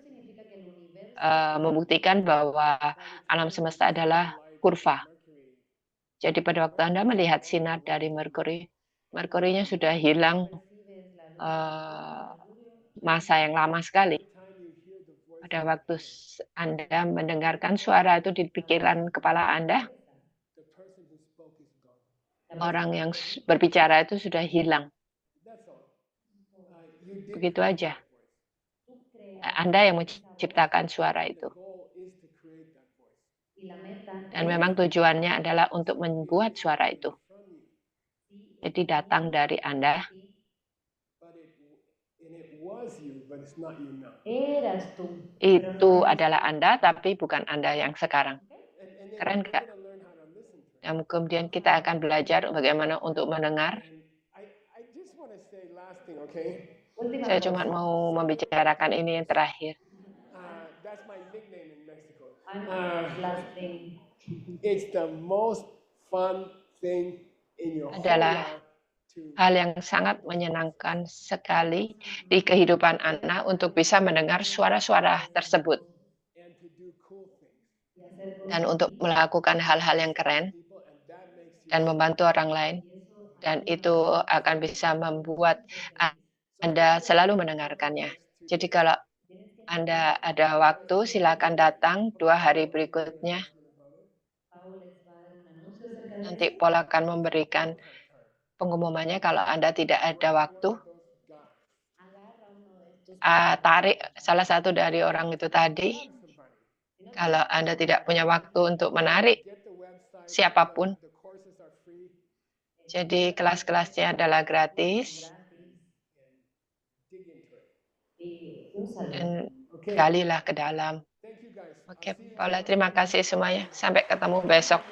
membuktikan bahwa alam semesta adalah kurva. Mercury. Jadi pada waktu Anda melihat sinar dari Merkuri, Merkurinya sudah hilang masa yang lama sekali. Time you hear the voice, Pada waktu Anda mendengarkan suara itu di pikiran kepala Anda, the person who spoke is gone. orang yang berbicara itu sudah hilang. That's all. You did Begitu aja. voice. Anda yang menciptakan suara itu. The goal is to create that voice. Dan memang tujuannya adalah untuk membuat suara itu. From you. Jadi datang dari Anda, And it was you, but it's not you now. Eras tú. itu adalah Anda, tapi bukan Anda yang sekarang. And then Keren we're nggak? going to learn how to listen to it. Dan kemudian kita akan belajar bagaimana untuk mendengar. And I just want to say last thing, okay? Última Saya cosa. cuma mau membicarakan ini yang terakhir. That's my nickname in Mexico. I'm last thing. It's the most fun thing in your whole Adalah life to hal yang sangat menyenangkan sekali di kehidupan Anda untuk bisa mendengar suara-suara tersebut and to do cool things. Y hacer dan untuk melakukan hal-hal yang keren. People, and that makes dan membantu orang lain. Dan itu akan bisa membuat Anda selalu mendengarkannya. Jadi kalau Anda ada waktu, silakan datang 2 hari berikutnya. Nanti Paul akan memberikan pengumumannya. Kalau Anda tidak ada waktu, tarik salah satu dari orang itu tadi. Kalau Anda tidak punya waktu untuk menarik siapapun, jadi kelas-kelasnya adalah gratis. Dan galilah ke dalam. Oke, Paula, terima kasih semuanya. Sampai ketemu besok.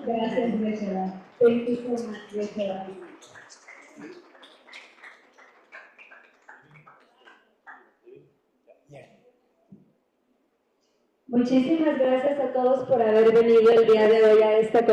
Gracias, Rachel. Thank you so much, Rachel. Muchísimas gracias a todos por haber venido el día de hoy a esta conferencia.